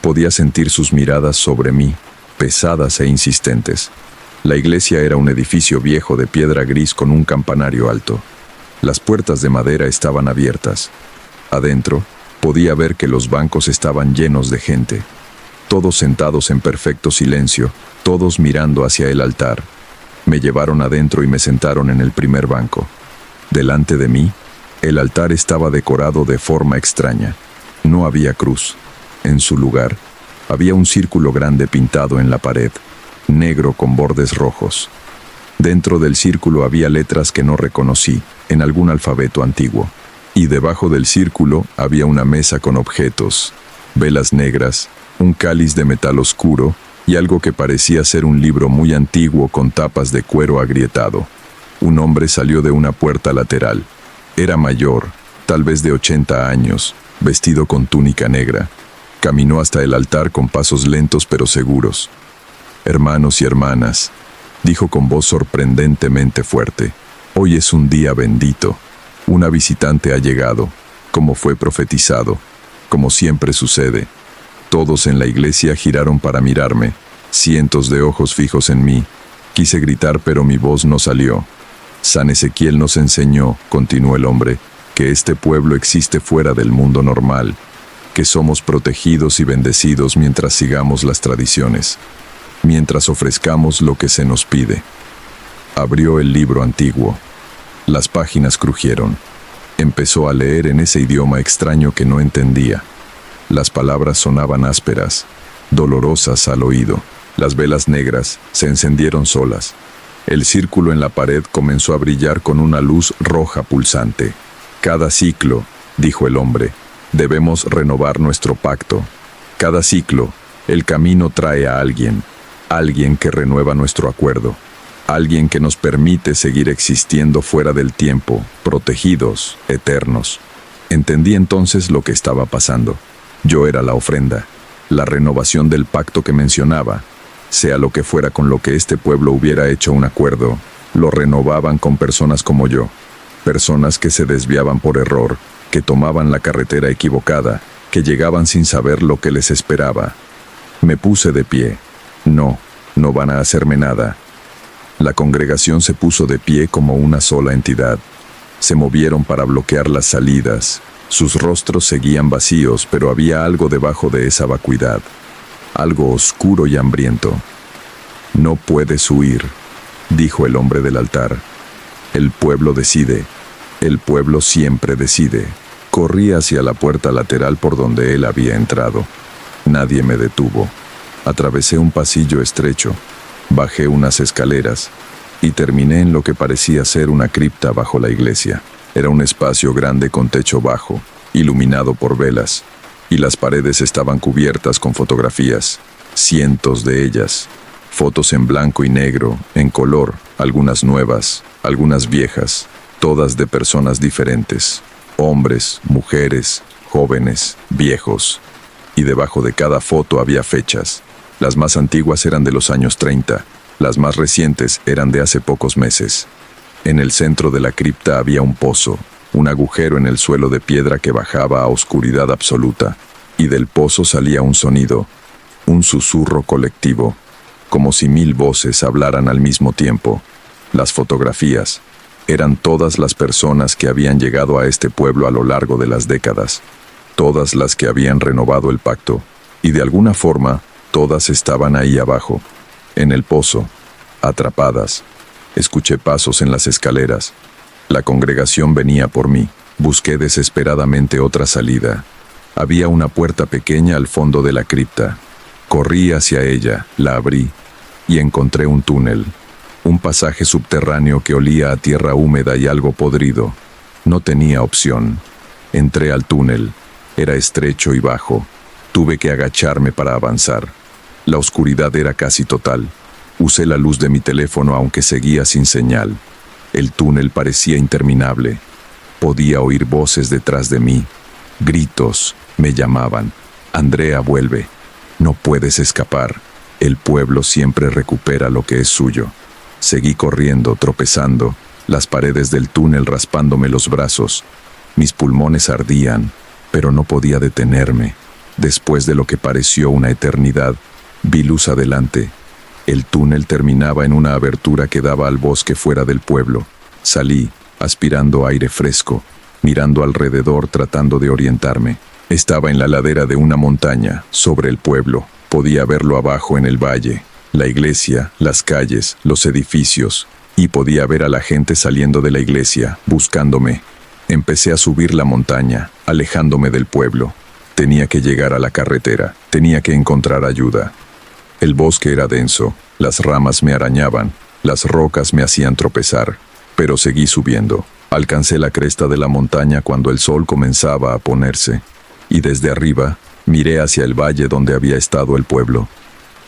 S1: Podía sentir sus miradas sobre mí, pesadas e insistentes. La iglesia era un edificio viejo de piedra gris con un campanario alto. Las puertas de madera estaban abiertas. Adentro, podía ver que los bancos estaban llenos de gente. Todos sentados en perfecto silencio, todos mirando hacia el altar. Me llevaron adentro y me sentaron en el primer banco. Delante de mí, el altar estaba decorado de forma extraña. No había cruz. En su lugar, había un círculo grande pintado en la pared, negro con bordes rojos. Dentro del círculo había letras que no reconocí, en algún alfabeto antiguo. Y debajo del círculo había una mesa con objetos, velas negras, un cáliz de metal oscuro y algo que parecía ser un libro muy antiguo con tapas de cuero agrietado. Un hombre salió de una puerta lateral. Era mayor, tal vez de 80 años, vestido con túnica negra. Caminó hasta el altar con pasos lentos pero seguros. «Hermanos y hermanas», dijo con voz sorprendentemente fuerte. Hoy es un día bendito. Una visitante ha llegado, como fue profetizado, como siempre sucede. Todos en la iglesia giraron para mirarme, cientos de ojos fijos en mí. Quise gritar, pero mi voz no salió. San Ezequiel nos enseñó, continuó el hombre, que este pueblo existe fuera del mundo normal, que somos protegidos y bendecidos mientras sigamos las tradiciones, mientras ofrezcamos lo que se nos pide. Abrió el libro antiguo. Las páginas crujieron. Empezó a leer en ese idioma extraño que no entendía. Las palabras sonaban ásperas, dolorosas al oído. Las velas negras se encendieron solas. El círculo en la pared comenzó a brillar con una luz roja pulsante. Cada ciclo, dijo el hombre, debemos renovar nuestro pacto. Cada ciclo, el camino trae a alguien que renueva nuestro acuerdo, alguien que nos permite seguir existiendo fuera del tiempo, protegidos, eternos. Entendí entonces lo que estaba pasando. Yo era la ofrenda, la renovación del pacto que mencionaba. Sea lo que fuera con lo que este pueblo hubiera hecho un acuerdo, lo renovaban con personas como yo, personas que se desviaban por error, que tomaban la carretera equivocada, que llegaban sin saber lo que les esperaba. Me puse de pie. No van a hacerme nada. La congregación se puso de pie como una sola entidad. Se movieron para bloquear las salidas. Sus rostros seguían vacíos, pero había algo debajo de esa vacuidad. Algo oscuro y hambriento. No puedes huir, dijo el hombre del altar. El pueblo decide. El pueblo siempre decide. Corrí hacia la puerta lateral por donde él había entrado. Nadie me detuvo. Atravesé un pasillo estrecho, bajé unas escaleras y terminé en lo que parecía ser una cripta bajo la iglesia. Era un espacio grande con techo bajo, iluminado por velas, y las paredes estaban cubiertas con fotografías, cientos de ellas, fotos en blanco y negro, en color, algunas nuevas, algunas viejas, todas de personas diferentes, hombres, mujeres, jóvenes, viejos, y debajo de cada foto había fechas. Las más antiguas eran de los años 30, las más recientes eran de hace pocos meses. En el centro de la cripta había un pozo, un agujero en el suelo de piedra que bajaba a oscuridad absoluta, y del pozo salía un sonido, un susurro colectivo, como si 1000 voces hablaran al mismo tiempo. Las fotografías eran todas las personas que habían llegado a este pueblo a lo largo de las décadas, todas las que habían renovado el pacto, y de alguna forma, todas estaban ahí abajo, en el pozo, atrapadas. Escuché pasos en las escaleras. La congregación venía por mí. Busqué desesperadamente otra salida. Había una puerta pequeña al fondo de la cripta. Corrí hacia ella, la abrí, y encontré un túnel. Un pasaje subterráneo que olía a tierra húmeda y algo podrido. No tenía opción. Entré al túnel. Era estrecho y bajo. Tuve que agacharme para avanzar. La oscuridad era casi total. Usé la luz de mi teléfono aunque seguía sin señal. El túnel parecía interminable. Podía oír voces detrás de mí. Gritos. Me llamaban. Andrea, vuelve. No puedes escapar. El pueblo siempre recupera lo que es suyo. Seguí corriendo, tropezando, las paredes del túnel raspándome los brazos. Mis pulmones ardían, pero no podía detenerme. Después de lo que pareció una eternidad, vi luz adelante. El túnel terminaba en una abertura que daba al bosque fuera del pueblo. Salí, aspirando aire fresco, mirando alrededor tratando de orientarme. Estaba en la ladera de una montaña, sobre el pueblo. Podía verlo abajo en el valle, la iglesia, las calles, los edificios, y podía ver a la gente saliendo de la iglesia, buscándome. Empecé a subir la montaña, alejándome del pueblo. Tenía que llegar a la carretera, tenía que encontrar ayuda. El bosque era denso, las ramas me arañaban, las rocas me hacían tropezar, pero seguí subiendo. Alcancé la cresta de la montaña cuando el sol comenzaba a ponerse, y desde arriba miré hacia el valle donde había estado el pueblo.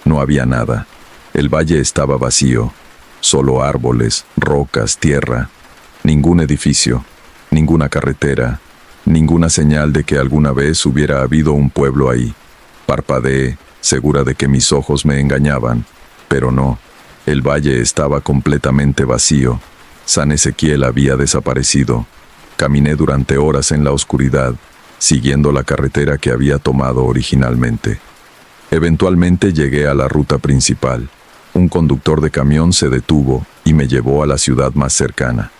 S1: No había nada. El valle estaba vacío, solo árboles, rocas, tierra, ningún edificio, ninguna carretera, ninguna señal de que alguna vez hubiera habido un pueblo ahí. Parpadeé, segura de que mis ojos me engañaban, pero no, El valle estaba completamente vacío. San Ezequiel había desaparecido. Caminé durante horas en la oscuridad, siguiendo la carretera que había tomado originalmente. Eventualmente llegué a la ruta principal. Un conductor de camión se detuvo y me llevó a la ciudad más cercana.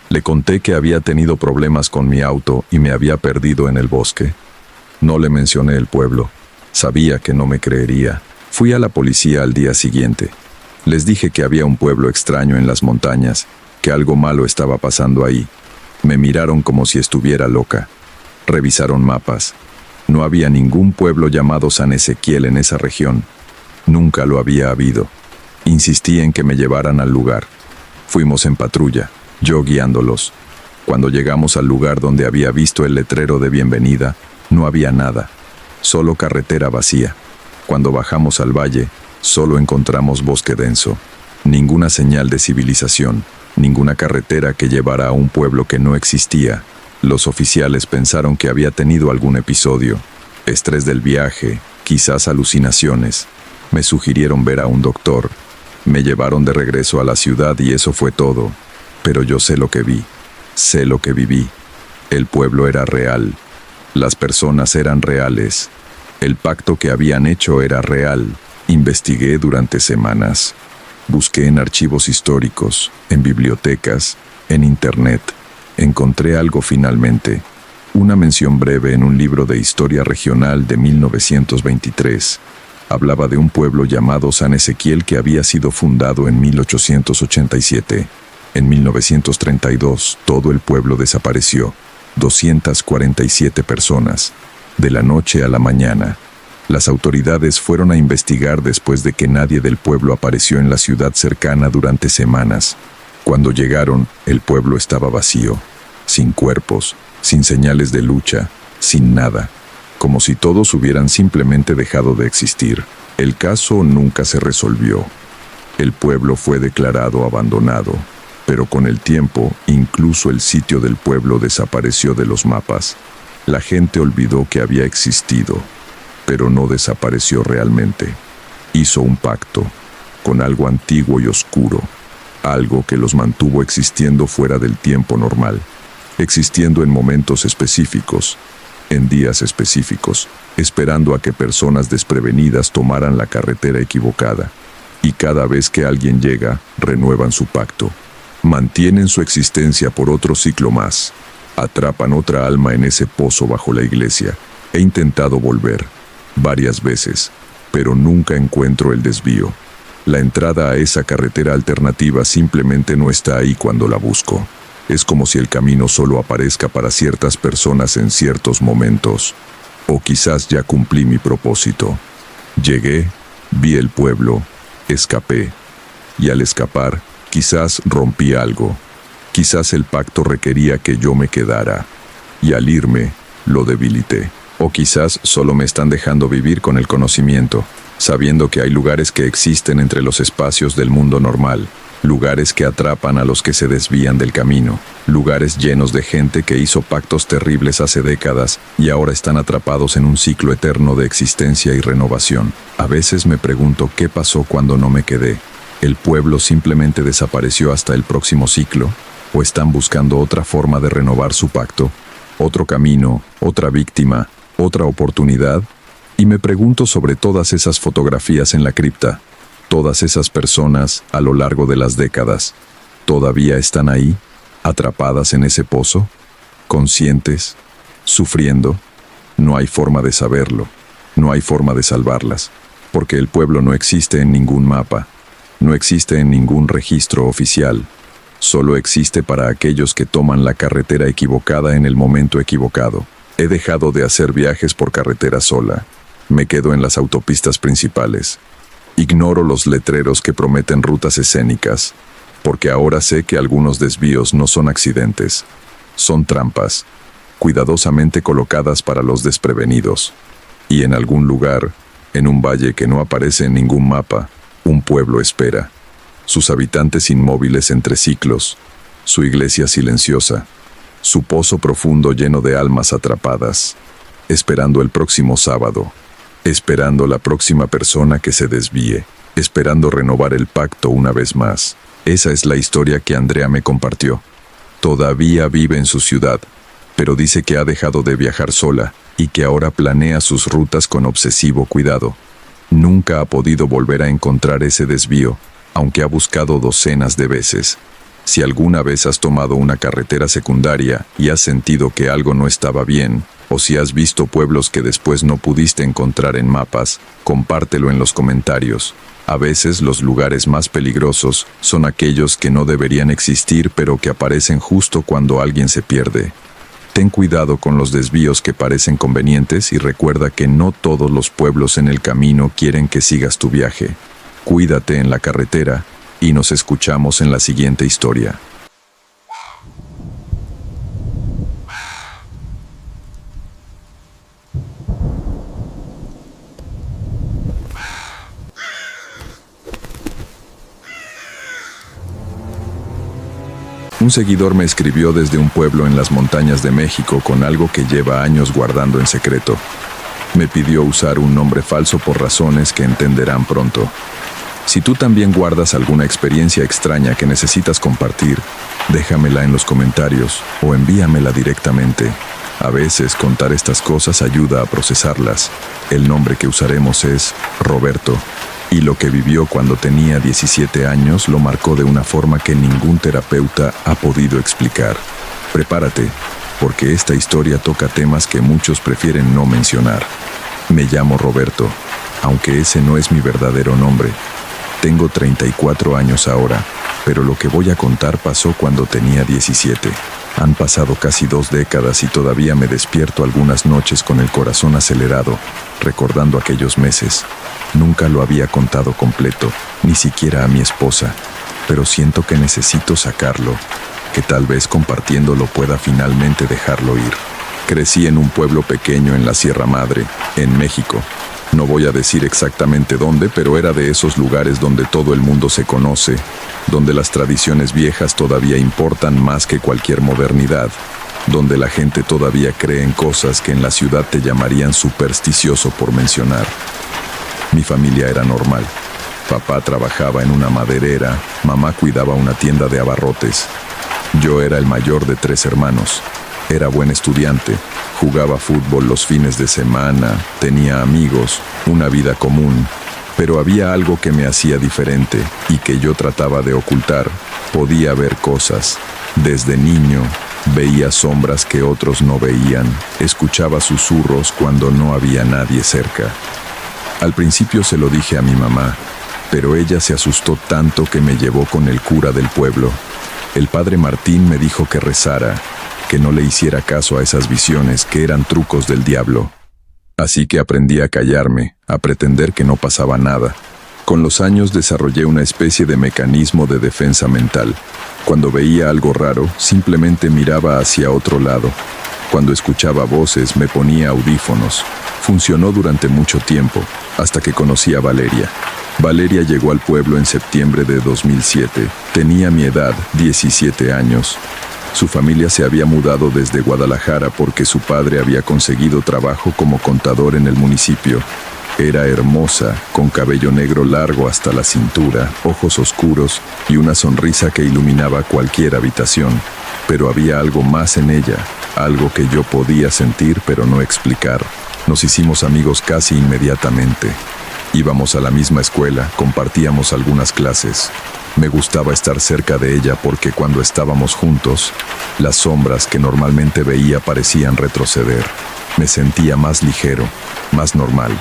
S1: Le conté que había tenido problemas con mi auto y me había perdido en el bosque. No le mencioné el pueblo. Sabía que no me creería. Fui a la policía al día siguiente. Les dije que había un pueblo extraño en las montañas, que algo malo estaba pasando ahí. Me miraron como si estuviera loca. Revisaron mapas. No había ningún pueblo llamado San Ezequiel en esa región. Nunca lo había habido. Insistí en que me llevaran al lugar. Fuimos en patrulla, yo guiándolos. Cuando llegamos al lugar donde había visto el letrero de bienvenida, no había nada, solo carretera vacía. Cuando bajamos al valle, solo encontramos bosque denso. Ninguna señal de civilización, ninguna carretera que llevara a un pueblo que no existía. Los oficiales pensaron que había tenido algún episodio, estrés del viaje, quizás alucinaciones. Me sugirieron ver a un doctor. Me llevaron de regreso a la ciudad y eso fue todo. Pero yo sé lo que vi, sé lo que viví. El pueblo era real. Las personas eran reales. El pacto que habían hecho era real. Investigué durante semanas. Busqué en archivos históricos, en bibliotecas, en internet. Encontré algo finalmente. Una mención breve en un libro de historia regional de 1923. Hablaba de un pueblo llamado San Ezequiel que había sido fundado en 1887. En 1932, todo el pueblo desapareció. 247 personas. De la noche a la mañana. Las autoridades fueron a investigar después de que nadie del pueblo apareció en la ciudad cercana durante semanas. Cuando llegaron, el pueblo estaba vacío, sin cuerpos, sin señales de lucha, sin nada. Como si todos hubieran simplemente dejado de existir. El caso nunca se resolvió. El pueblo fue declarado abandonado, pero con el tiempo, incluso el sitio del pueblo desapareció de los mapas. La gente olvidó que había existido, pero no desapareció realmente. Hizo un pacto con algo antiguo y oscuro, algo que los mantuvo existiendo fuera del tiempo normal, existiendo en momentos específicos, en días específicos, esperando a que personas desprevenidas tomaran la carretera equivocada. Y cada vez que alguien llega, renuevan su pacto. Mantienen su existencia por otro ciclo más. Atrapan otra alma en ese pozo bajo la iglesia. He intentado volver, varias veces, pero nunca encuentro el desvío. La entrada a esa carretera alternativa simplemente no está ahí cuando la busco. Es como si el camino solo aparezca para ciertas personas en ciertos momentos. O quizás ya cumplí mi propósito. Llegué, vi el pueblo, escapé. Y al escapar, quizás rompí algo. Quizás el pacto requería que yo me quedara. Y al irme, lo debilité. O quizás solo me están dejando vivir con el conocimiento, sabiendo que hay lugares que existen entre los espacios del mundo normal. Lugares que atrapan a los que se desvían del camino, lugares llenos de gente que hizo pactos terribles hace décadas y ahora están atrapados en un ciclo eterno de existencia y renovación. A veces me pregunto qué pasó cuando no me quedé. ¿El pueblo simplemente desapareció hasta el próximo ciclo? ¿O están buscando otra forma de renovar su pacto? ¿Otro camino? ¿Otra víctima? ¿Otra oportunidad? Y me pregunto sobre todas esas fotografías en la cripta. Todas esas personas, a lo largo de las décadas, ¿todavía están ahí, atrapadas en ese pozo? ¿Conscientes? ¿Sufriendo? No hay forma de saberlo, no hay forma de salvarlas, porque el pueblo no existe en ningún mapa, no existe en ningún registro oficial, solo existe para aquellos que toman la carretera equivocada en el momento equivocado. He dejado de hacer viajes por carretera sola, me quedo en las autopistas principales. Ignoro los letreros que prometen rutas escénicas, porque ahora sé que algunos desvíos no son accidentes, son trampas, cuidadosamente colocadas para los desprevenidos. Y en algún lugar, en un valle que no aparece en ningún mapa, un pueblo espera. Sus habitantes inmóviles entre ciclos, su iglesia silenciosa, su pozo profundo lleno de almas atrapadas, esperando el próximo sábado, esperando la próxima persona que se desvíe. esperando renovar el pacto una vez más. Esa es la historia que Andrea me compartió. Todavía vive en su ciudad, pero dice que ha dejado de viajar sola y que ahora planea sus rutas con obsesivo cuidado. Nunca ha podido volver a encontrar ese desvío, aunque ha buscado docenas de veces. Si alguna vez has tomado una carretera secundaria y has sentido que algo no estaba bien, o si has visto pueblos que después no pudiste encontrar en mapas, compártelo en los comentarios. A veces los lugares más peligrosos son aquellos que no deberían existir pero que aparecen justo cuando alguien se pierde. Ten cuidado con los desvíos que parecen convenientes y recuerda que no todos los pueblos en el camino quieren que sigas tu viaje. Cuídate en la carretera y nos escuchamos en la siguiente historia. Un seguidor me escribió desde un pueblo en las montañas de México con algo que lleva años guardando en secreto. Me pidió usar un nombre falso por razones que entenderán pronto. Si tú también guardas alguna experiencia extraña que necesitas compartir, déjamela en los comentarios o envíamela directamente. A veces contar estas cosas ayuda a procesarlas. El nombre que usaremos es Roberto, y lo que vivió cuando tenía 17 años lo marcó de una forma que ningún terapeuta ha podido explicar. Prepárate, porque esta historia toca temas que muchos prefieren no mencionar. Me llamo Roberto, aunque ese no es mi verdadero nombre. Tengo 34 años ahora, pero lo que voy a contar pasó cuando tenía 17. Han pasado casi 2 décadas y todavía me despierto algunas noches con el corazón acelerado, recordando aquellos meses. Nunca lo había contado completo, ni siquiera a mi esposa, pero siento que necesito sacarlo, que tal vez compartiéndolo pueda finalmente dejarlo ir. Crecí en un pueblo pequeño en la Sierra Madre, en México. No voy a decir exactamente dónde, pero era de esos lugares donde todo el mundo se conoce, donde las tradiciones viejas todavía importan más que cualquier modernidad, donde la gente todavía cree en cosas que en la ciudad te llamarían supersticioso por mencionar. Mi familia era normal. Papá trabajaba en una maderera, mamá cuidaba una tienda de abarrotes. Yo era el mayor de 3 hermanos. Era buen estudiante, jugaba fútbol los fines de semana, tenía amigos, una vida común, pero había algo que me hacía diferente y que yo trataba de ocultar. Podía ver cosas. Desde niño, veía sombras que otros no veían, escuchaba susurros cuando no había nadie cerca. Al principio se lo dije a mi mamá, pero ella se asustó tanto que me llevó con el cura del pueblo. El padre Martín me dijo que rezara, que no le hiciera caso a esas visiones que eran trucos del diablo. Así que aprendí a callarme, a pretender que no pasaba nada. Con los años desarrollé una especie de mecanismo de defensa mental. Cuando veía algo raro, simplemente miraba hacia otro lado. Cuando escuchaba voces, me ponía audífonos. Funcionó durante mucho tiempo, hasta que conocí a Valeria. Valeria llegó al pueblo en septiembre de 2007. Tenía mi edad, 17 años. Su familia se había mudado desde Guadalajara porque su padre había conseguido trabajo como contador en el municipio. Era hermosa, con cabello negro largo hasta la cintura, ojos oscuros y una sonrisa que iluminaba cualquier habitación. Pero había algo más en ella, algo que yo podía sentir pero no explicar. Nos hicimos amigos casi inmediatamente. Íbamos a la misma escuela, compartíamos algunas clases. Me gustaba estar cerca de ella porque cuando estábamos juntos, las sombras que normalmente veía parecían retroceder. Me sentía más ligero, más normal.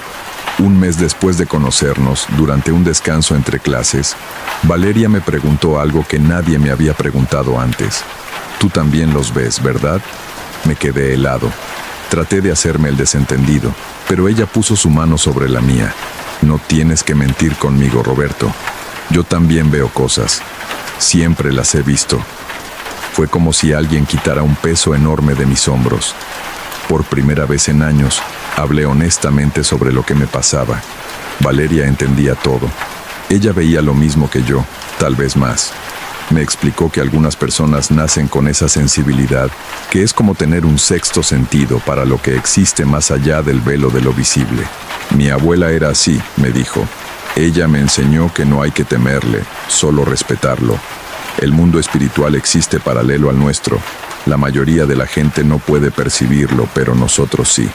S1: Un mes después de conocernos, durante un descanso entre clases, Valeria me preguntó algo que nadie me había preguntado antes. Tú también los ves, ¿verdad? Me quedé helado. Traté de hacerme el desentendido, pero ella puso su mano sobre la mía. No tienes que mentir conmigo, Roberto. Yo también veo cosas. Siempre las he visto. Fue como si alguien quitara un peso enorme de mis hombros. Por primera vez en años, hablé honestamente sobre lo que me pasaba. Valeria entendía todo. Ella veía lo mismo que yo, tal vez más. Me explicó que algunas personas nacen con esa sensibilidad, que es como tener un sexto sentido para lo que existe más allá del velo de lo visible. Mi abuela era así, me dijo. Ella me enseñó que no hay que temerle, solo respetarlo. El mundo espiritual existe paralelo al nuestro. La mayoría de la gente no puede percibirlo, pero nosotros sí.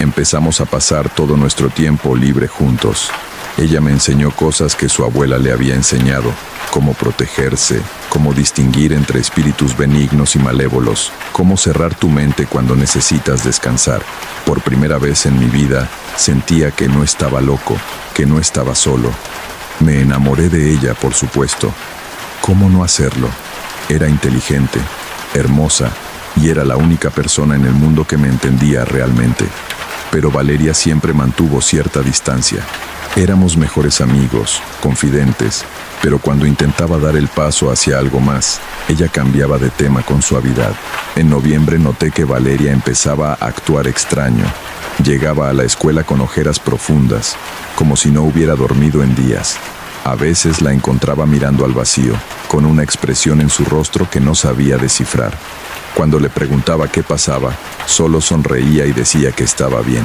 S1: Empezamos a pasar todo nuestro tiempo libre juntos. Ella me enseñó cosas que su abuela le había enseñado, cómo protegerse, cómo distinguir entre espíritus benignos y malévolos, cómo cerrar tu mente cuando necesitas descansar. Por primera vez en mi vida, sentía que no estaba loco, que no estaba solo. Me enamoré de ella, por supuesto. ¿Cómo no hacerlo? Era inteligente, hermosa, y era la única persona en el mundo que me entendía realmente. Pero Valeria siempre mantuvo cierta distancia. Éramos mejores amigos, confidentes, pero cuando intentaba dar el paso hacia algo más, ella cambiaba de tema con suavidad. En noviembre noté que Valeria empezaba a actuar extraño. Llegaba a la escuela con ojeras profundas, como si no hubiera dormido en días. A veces la encontraba mirando al vacío, con una expresión en su rostro que no sabía descifrar. Cuando le preguntaba qué pasaba, solo sonreía y decía que estaba bien.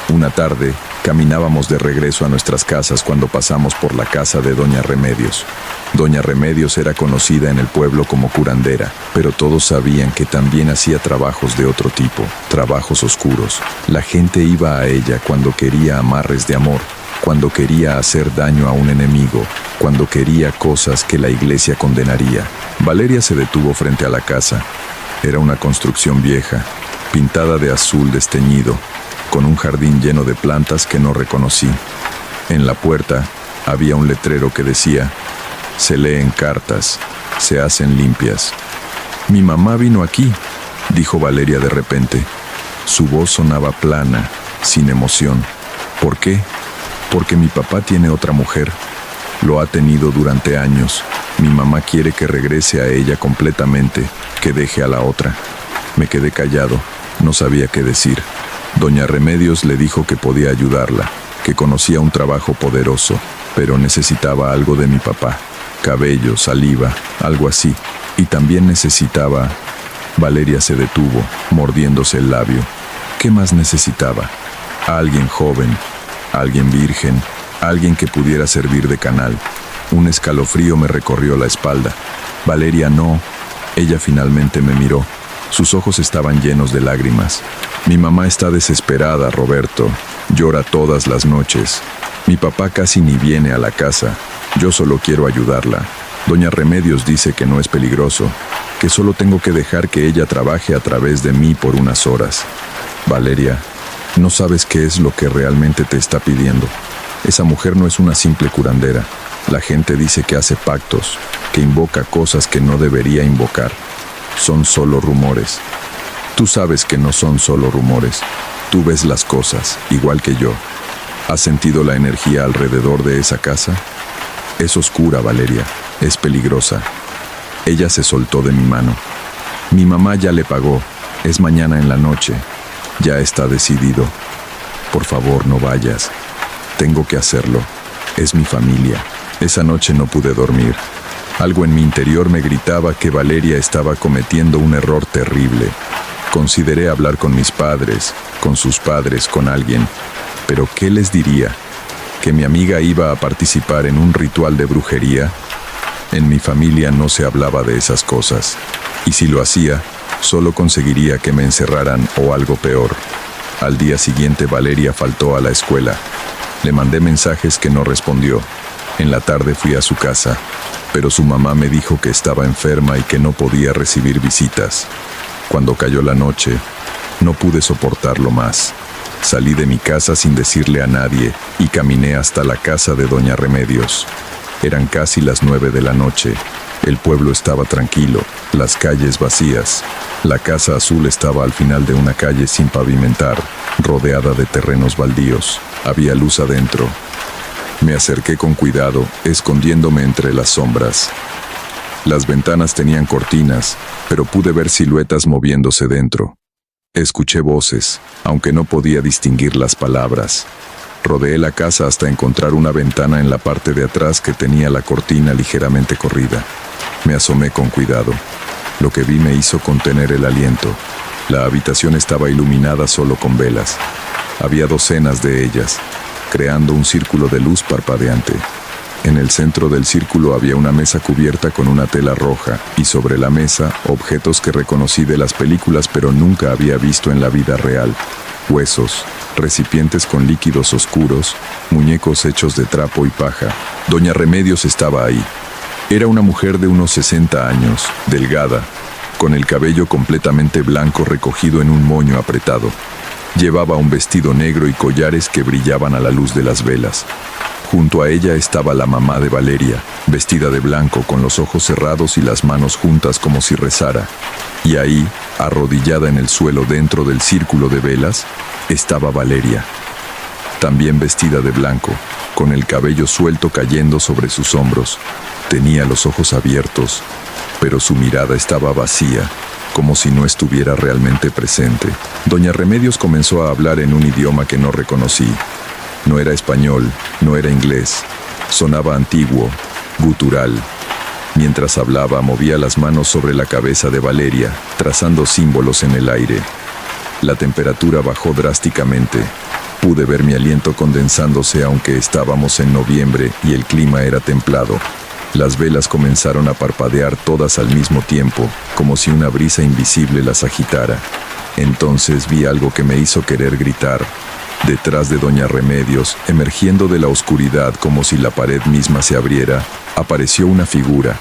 S1: Una tarde, caminábamos de regreso a nuestras casas cuando pasamos por la casa de Doña Remedios. Doña Remedios era conocida en el pueblo como curandera, pero todos sabían que también hacía trabajos de otro tipo, trabajos oscuros. La gente iba a ella cuando quería amarres de amor, cuando quería hacer daño a un enemigo, cuando quería cosas que la iglesia condenaría. Valeria se detuvo frente a la casa. Era una construcción vieja, pintada de azul desteñido, con un jardín lleno de plantas que no reconocí. En la puerta había un letrero que decía: se leen cartas, se hacen limpias. Mi mamá vino aquí, dijo Valeria de repente. Su voz sonaba plana, sin emoción. ¿Por qué? Porque mi papá tiene otra mujer. Lo ha tenido durante años. Mi mamá quiere que regrese a ella completamente, que deje a la otra. Me quedé callado, no sabía qué decir. Doña Remedios le dijo que podía ayudarla, que conocía un trabajo poderoso, pero necesitaba algo de mi papá. Cabello, saliva, algo así. Y también necesitaba... Valeria se detuvo, mordiéndose el labio. ¿Qué más necesitaba? A alguien joven, alguien virgen, alguien que pudiera servir de canal. Un escalofrío me recorrió la espalda. Valeria, no. Ella finalmente me miró. Sus ojos estaban llenos de lágrimas. Mi mamá está desesperada, Roberto. Llora todas las noches. Mi papá casi ni viene a la casa. Yo solo quiero ayudarla. Doña Remedios dice que no es peligroso, que solo tengo que dejar que ella trabaje a través de mí por unas horas. Valeria, no sabes qué es lo que realmente te está pidiendo. Esa mujer no es una simple curandera. La gente dice que hace pactos, que invoca cosas que no debería invocar. Son solo rumores. Tú sabes que no son solo rumores. Tú ves las cosas, igual que yo. ¿Has sentido la energía alrededor de esa casa? Es oscura, Valeria. Es peligrosa. Ella se soltó de mi mano. Mi mamá ya le pagó. Es mañana en la noche. Ya está decidido. Por favor, no vayas. Tengo que hacerlo. Es mi familia. Esa noche no pude dormir. Algo en mi interior me gritaba que Valeria estaba cometiendo un error terrible. Consideré hablar con mis padres, con sus padres, con alguien. Pero ¿qué les diría? ¿Que mi amiga iba a participar en un ritual de brujería? En mi familia no se hablaba de esas cosas. Y si lo hacía, solo conseguiría que me encerraran o algo peor. Al día siguiente Valeria faltó a la escuela. Le mandé mensajes que no respondió. En la tarde fui a su casa, pero su mamá me dijo que estaba enferma y que no podía recibir visitas. Cuando cayó la noche, no pude soportarlo más. Salí de mi casa sin decirle a nadie y caminé hasta la casa de Doña Remedios. Eran casi las 9 de la noche. El pueblo estaba tranquilo, las calles vacías. La casa azul estaba al final de una calle sin pavimentar, rodeada de terrenos baldíos. Había luz adentro. Me acerqué con cuidado, escondiéndome entre las sombras. Las ventanas tenían cortinas, pero pude ver siluetas moviéndose dentro. Escuché voces, aunque no podía distinguir las palabras. Rodeé la casa hasta encontrar una ventana en la parte de atrás que tenía la cortina ligeramente corrida. Me asomé con cuidado. Lo que vi me hizo contener el aliento. La habitación estaba iluminada solo con velas. Había docenas de ellas. creando un círculo de luz parpadeante. En el centro del círculo había una mesa cubierta con una tela roja, y sobre la mesa, objetos que reconocí de las películas pero nunca había visto en la vida real. Huesos, recipientes con líquidos oscuros, muñecos hechos de trapo y paja. Doña Remedios estaba ahí. Era una mujer de unos 60 años, delgada, con el cabello completamente blanco recogido en un moño apretado. Llevaba un vestido negro y collares que brillaban a la luz de las velas. Junto a ella estaba la mamá de Valeria, vestida de blanco con los ojos cerrados y las manos juntas como si rezara. Y ahí, arrodillada en el suelo dentro del círculo de velas, estaba Valeria, también vestida de blanco, con el cabello suelto cayendo sobre sus hombros. Tenía los ojos abiertos, pero su mirada estaba vacía, como si no estuviera realmente presente. Doña Remedios comenzó a hablar en un idioma que no reconocí. No era español, no era inglés. Sonaba antiguo, gutural. Mientras hablaba, movía las manos sobre la cabeza de Valeria, trazando símbolos en el aire. La temperatura bajó drásticamente. Pude ver mi aliento condensándose aunque estábamos en noviembre y el clima era templado. Las velas comenzaron a parpadear todas al mismo tiempo, como si una brisa invisible las agitara. Entonces vi algo que me hizo querer gritar. Detrás de Doña Remedios, emergiendo de la oscuridad como si la pared misma se abriera, apareció una figura.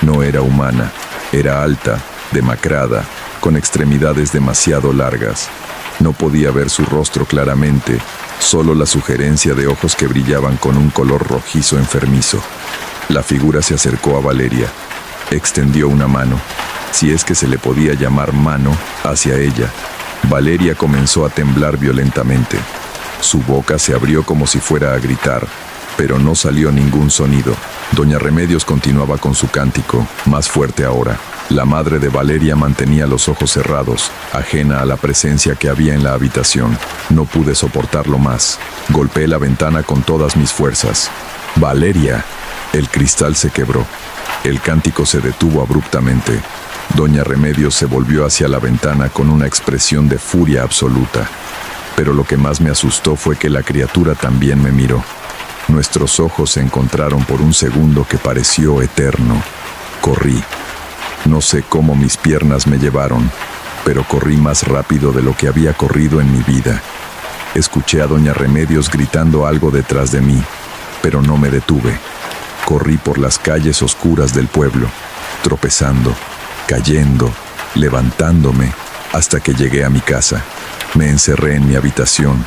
S1: No era humana, era alta, demacrada, con extremidades demasiado largas. No podía ver su rostro claramente, solo la sugerencia de ojos que brillaban con un color rojizo enfermizo. La figura se acercó a Valeria, extendió una mano, si es que se le podía llamar mano, hacia ella. Valeria comenzó a temblar violentamente. Su boca se abrió como si fuera a gritar, pero no salió ningún sonido. Doña Remedios continuaba con su cántico, más fuerte ahora. La madre de Valeria mantenía los ojos cerrados, ajena a la presencia que había en la habitación. No pude soportarlo más. Golpeé la ventana con todas mis fuerzas. ¡Valeria! El cristal se quebró. El cántico se detuvo abruptamente. Doña Remedios se volvió hacia la ventana con una expresión de furia absoluta. Pero lo que más me asustó fue que la criatura también me miró. Nuestros ojos se encontraron por un segundo que pareció eterno. Corrí. No sé cómo mis piernas me llevaron, pero corrí más rápido de lo que había corrido en mi vida. Escuché a Doña Remedios gritando algo detrás de mí, pero no me detuve. Corrí por las calles oscuras del pueblo, tropezando, cayendo, levantándome, hasta que llegué a mi casa. Me encerré en mi habitación.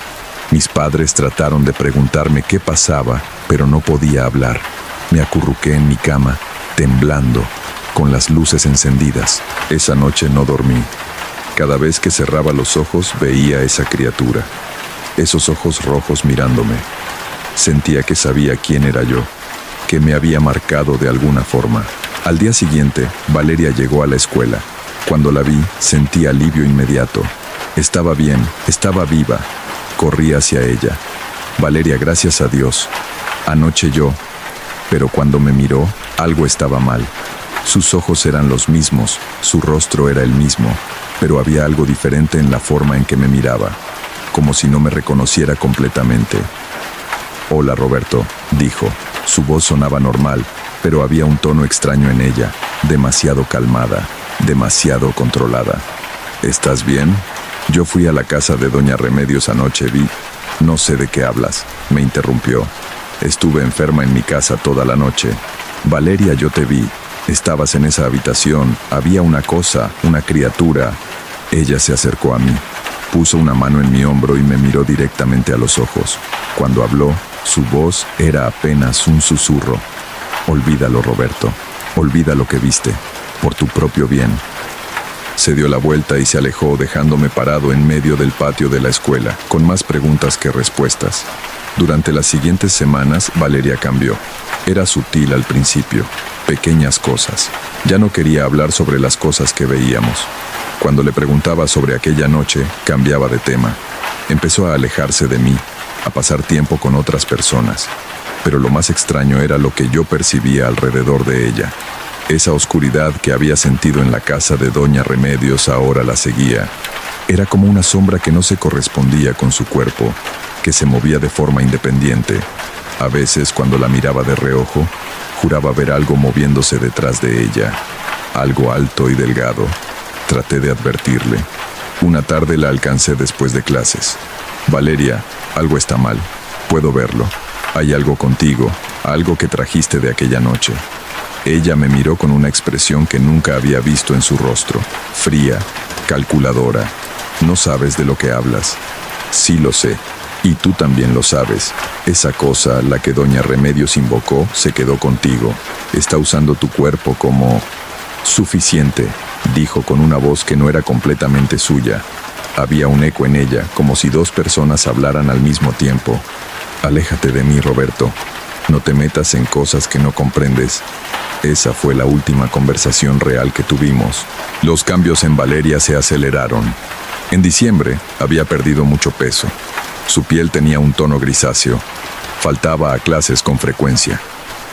S1: Mis padres trataron de preguntarme qué pasaba, pero no podía hablar. Me acurruqué en mi cama, temblando, con las luces encendidas. Esa noche no dormí. Cada vez que cerraba los ojos veía a esa criatura, esos ojos rojos mirándome. Sentía que sabía quién era yo, que me había marcado de alguna forma. Al día siguiente, Valeria llegó a la escuela. Cuando la vi, sentí alivio inmediato. Estaba bien, estaba viva. Corrí hacia ella. Valeria, gracias a Dios. Anoche yo. Pero cuando me miró, algo estaba mal. Sus ojos eran los mismos, su rostro era el mismo, pero había algo diferente en la forma en que me miraba, como si no me reconociera completamente. Hola, Roberto, dijo. Su voz sonaba normal, pero había un tono extraño en ella, demasiado calmada, demasiado controlada. ¿Estás bien? Yo fui a la casa de Doña Remedios anoche, vi. No sé de qué hablas, me interrumpió. Estuve enferma en mi casa toda la noche. Valeria, yo te vi. Estabas en esa habitación, había una cosa, una criatura. Ella se acercó a mí, puso una mano en mi hombro y me miró directamente a los ojos. Cuando habló, su voz era apenas un susurro. Olvídalo, Roberto. Olvida lo que viste, por tu propio bien. Se dio la vuelta y se alejó, dejándome parado en medio del patio de la escuela, con más preguntas que respuestas. Durante las siguientes semanas, Valeria cambió. Era sutil al principio, pequeñas cosas. Ya no quería hablar sobre las cosas que veíamos. Cuando le preguntaba sobre aquella noche, cambiaba de tema. Empezó a alejarse de mí, a pasar tiempo con otras personas. Pero lo más extraño era lo que yo percibía alrededor de ella. Esa oscuridad que había sentido en la casa de Doña Remedios ahora la seguía. Era como una sombra que no se correspondía con su cuerpo. que se movía de forma independiente. A veces, cuando la miraba de reojo, juraba ver algo moviéndose detrás de ella, algo alto y delgado. Traté de advertirle. Una tarde la alcancé después de clases. Valeria, algo está mal. Puedo verlo. Hay algo contigo, algo que trajiste de aquella noche. Ella me miró con una expresión que nunca había visto en su rostro. Fría, calculadora. No sabes de lo que hablas. Sí lo sé. Y tú también lo sabes. Esa cosa, la que doña Remedios invocó, se quedó contigo. Está usando tu cuerpo como... Suficiente, dijo con una voz que no era completamente suya. Había un eco en ella, como si dos personas hablaran al mismo tiempo. Aléjate de mí, Roberto. No te metas en cosas que no comprendes. Esa fue la última conversación real que tuvimos. Los cambios en Valeria se aceleraron. En diciembre había perdido mucho peso. Su piel tenía un tono grisáceo. Faltaba a clases con frecuencia.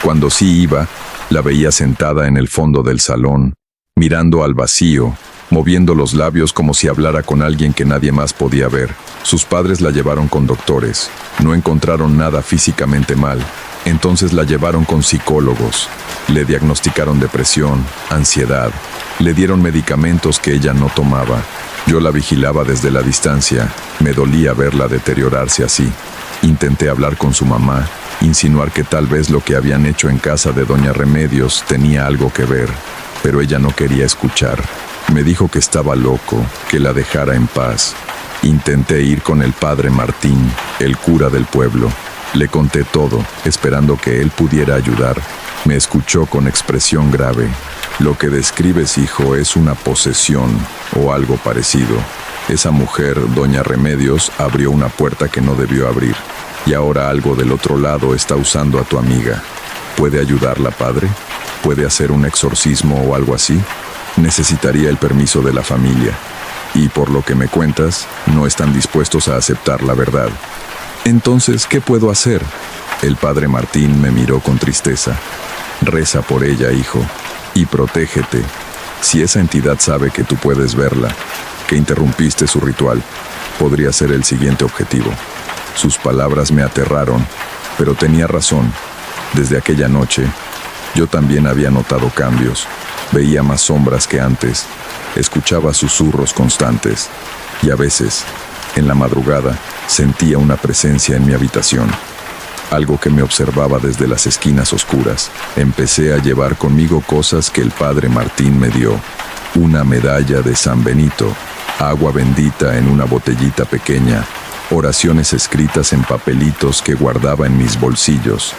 S1: Cuando sí iba, la veía sentada en el fondo del salón, mirando al vacío, moviendo los labios como si hablara con alguien que nadie más podía ver. Sus padres la llevaron con doctores. No encontraron nada físicamente mal. Entonces la llevaron con psicólogos. Le diagnosticaron depresión, ansiedad. Le dieron medicamentos que ella no tomaba. Yo la vigilaba desde la distancia. Me dolía verla deteriorarse así. Intenté hablar con su mamá, insinuar que tal vez lo que habían hecho en casa de doña Remedios tenía algo que ver, pero ella no quería escuchar. Me dijo que estaba loco, que la dejara en paz. Intenté ir con el padre Martín, el cura del pueblo. Le conté todo, esperando que él pudiera ayudar. Me escuchó con expresión grave. Lo que describes, hijo, es una posesión o algo parecido. Esa mujer, doña Remedios, abrió una puerta que no debió abrir. Y ahora algo del otro lado está usando a tu amiga. ¿Puede ayudarla, padre? ¿Puede hacer un exorcismo o algo así? Necesitaría el permiso de la familia. Y por lo que me cuentas, no están dispuestos a aceptar la verdad. Entonces, ¿qué puedo hacer? El padre Martín me miró con tristeza. Reza por ella, hijo, y protégete. Si esa entidad sabe que tú puedes verla, que interrumpiste su ritual, podría ser el siguiente objetivo. Sus palabras me aterraron, pero tenía razón. Desde aquella noche, yo también había notado cambios. Veía más sombras que antes, escuchaba susurros constantes, y a veces, en la madrugada, sentía una presencia en mi habitación. Algo que me observaba desde las esquinas oscuras. Empecé a llevar conmigo cosas que el padre Martín me dio. Una medalla de San Benito, agua bendita en una botellita pequeña, oraciones escritas en papelitos que guardaba en mis bolsillos.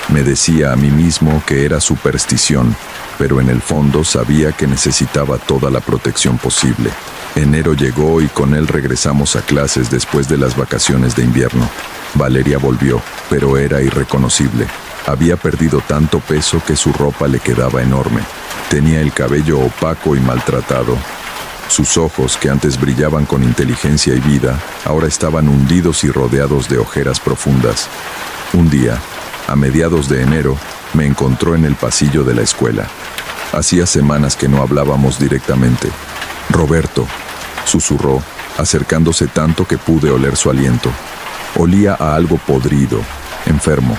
S1: Me decía a mí mismo que era superstición, pero en el fondo sabía que necesitaba toda la protección posible. Enero llegó y con él regresamos a clases después de las vacaciones de invierno. Valeria volvió, pero era irreconocible. Había perdido tanto peso que su ropa le quedaba enorme. Tenía el cabello opaco y maltratado. Sus ojos, que antes brillaban con inteligencia y vida, ahora estaban hundidos y rodeados de ojeras profundas. Un día, a mediados de enero, me encontró en el pasillo de la escuela. Hacía semanas que no hablábamos directamente. «Roberto», susurró, acercándose tanto que pude oler su aliento. Olía a algo podrido, enfermo.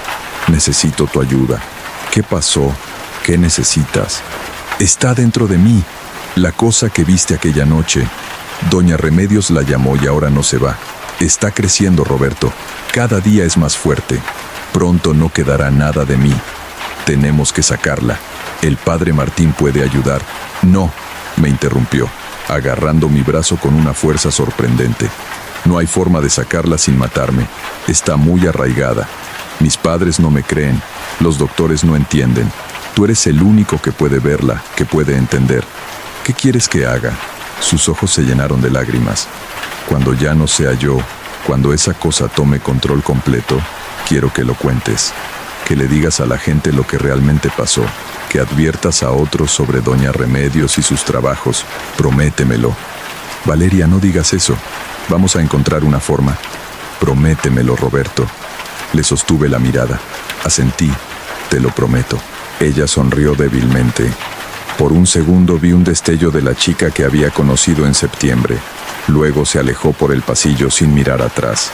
S1: «Necesito tu ayuda». «¿Qué pasó? ¿Qué necesitas?» «Está dentro de mí. La cosa que viste aquella noche. Doña Remedios la llamó y ahora no se va. Está creciendo, Roberto. Cada día es más fuerte. Pronto no quedará nada de mí. Tenemos que sacarla. El padre Martín puede ayudar». «No», me interrumpió, agarrando mi brazo con una fuerza sorprendente. «No hay forma de sacarla sin matarme. Está muy arraigada. Mis padres no me creen. Los doctores no entienden. Tú eres el único que puede verla, que puede entender. ¿Qué quieres que haga?» Sus ojos se llenaron de lágrimas. «Cuando ya no sea yo, cuando esa cosa tome control completo, quiero que lo cuentes. Que le digas a la gente lo que realmente pasó. Que adviertas a otros sobre doña Remedios y sus trabajos. Prométemelo». «Valeria, no digas eso. Vamos a encontrar una forma». «Prométemelo, Roberto». Le sostuve la mirada. Asentí. «Te lo prometo». Ella sonrió débilmente. Por un segundo vi un destello de la chica que había conocido en septiembre. Luego se alejó por el pasillo sin mirar atrás.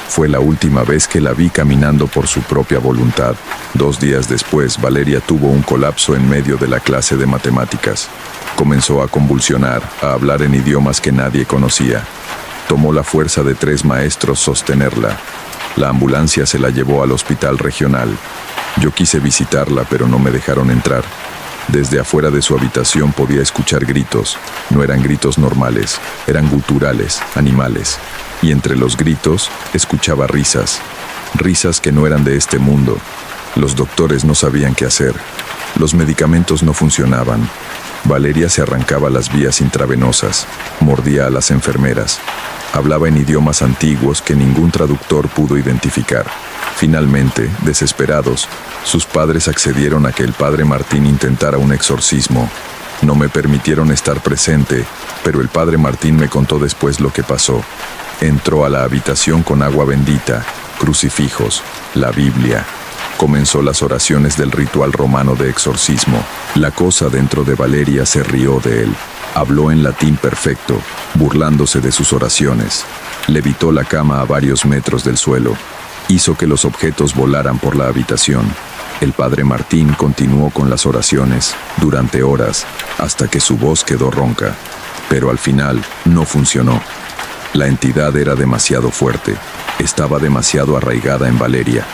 S1: Fue la última vez que la vi caminando por su propia voluntad. 2 días después, Valeria tuvo un colapso en medio de la clase de matemáticas. Comenzó a convulsionar, a hablar en idiomas que nadie conocía. Tomó la fuerza de 3 maestros sostenerla. La ambulancia se la llevó al hospital regional. Yo quise visitarla, pero no me dejaron entrar. Desde afuera de su habitación podía escuchar gritos. No eran gritos normales, eran guturales, animales. Y entre los gritos, escuchaba risas. Risas que no eran de este mundo. Los doctores no sabían qué hacer. Los medicamentos no funcionaban. Valeria se arrancaba las vías intravenosas, mordía a las enfermeras. Hablaba en idiomas antiguos que ningún traductor pudo identificar. Finalmente, desesperados, sus padres accedieron a que el padre Martín intentara un exorcismo. No me permitieron estar presente, pero el padre Martín me contó después lo que pasó. Entró a la habitación con agua bendita, crucifijos, la Biblia. Comenzó las oraciones del ritual romano de exorcismo. La cosa dentro de Valeria se rió de él. Habló en latín perfecto, burlándose de sus oraciones. Levitó la cama a varios metros del suelo. Hizo que los objetos volaran por la habitación. El padre Martín continuó con las oraciones durante horas, hasta que su voz quedó ronca. Pero al final, no funcionó. La entidad era demasiado fuerte. Estaba demasiado arraigada en Valeria.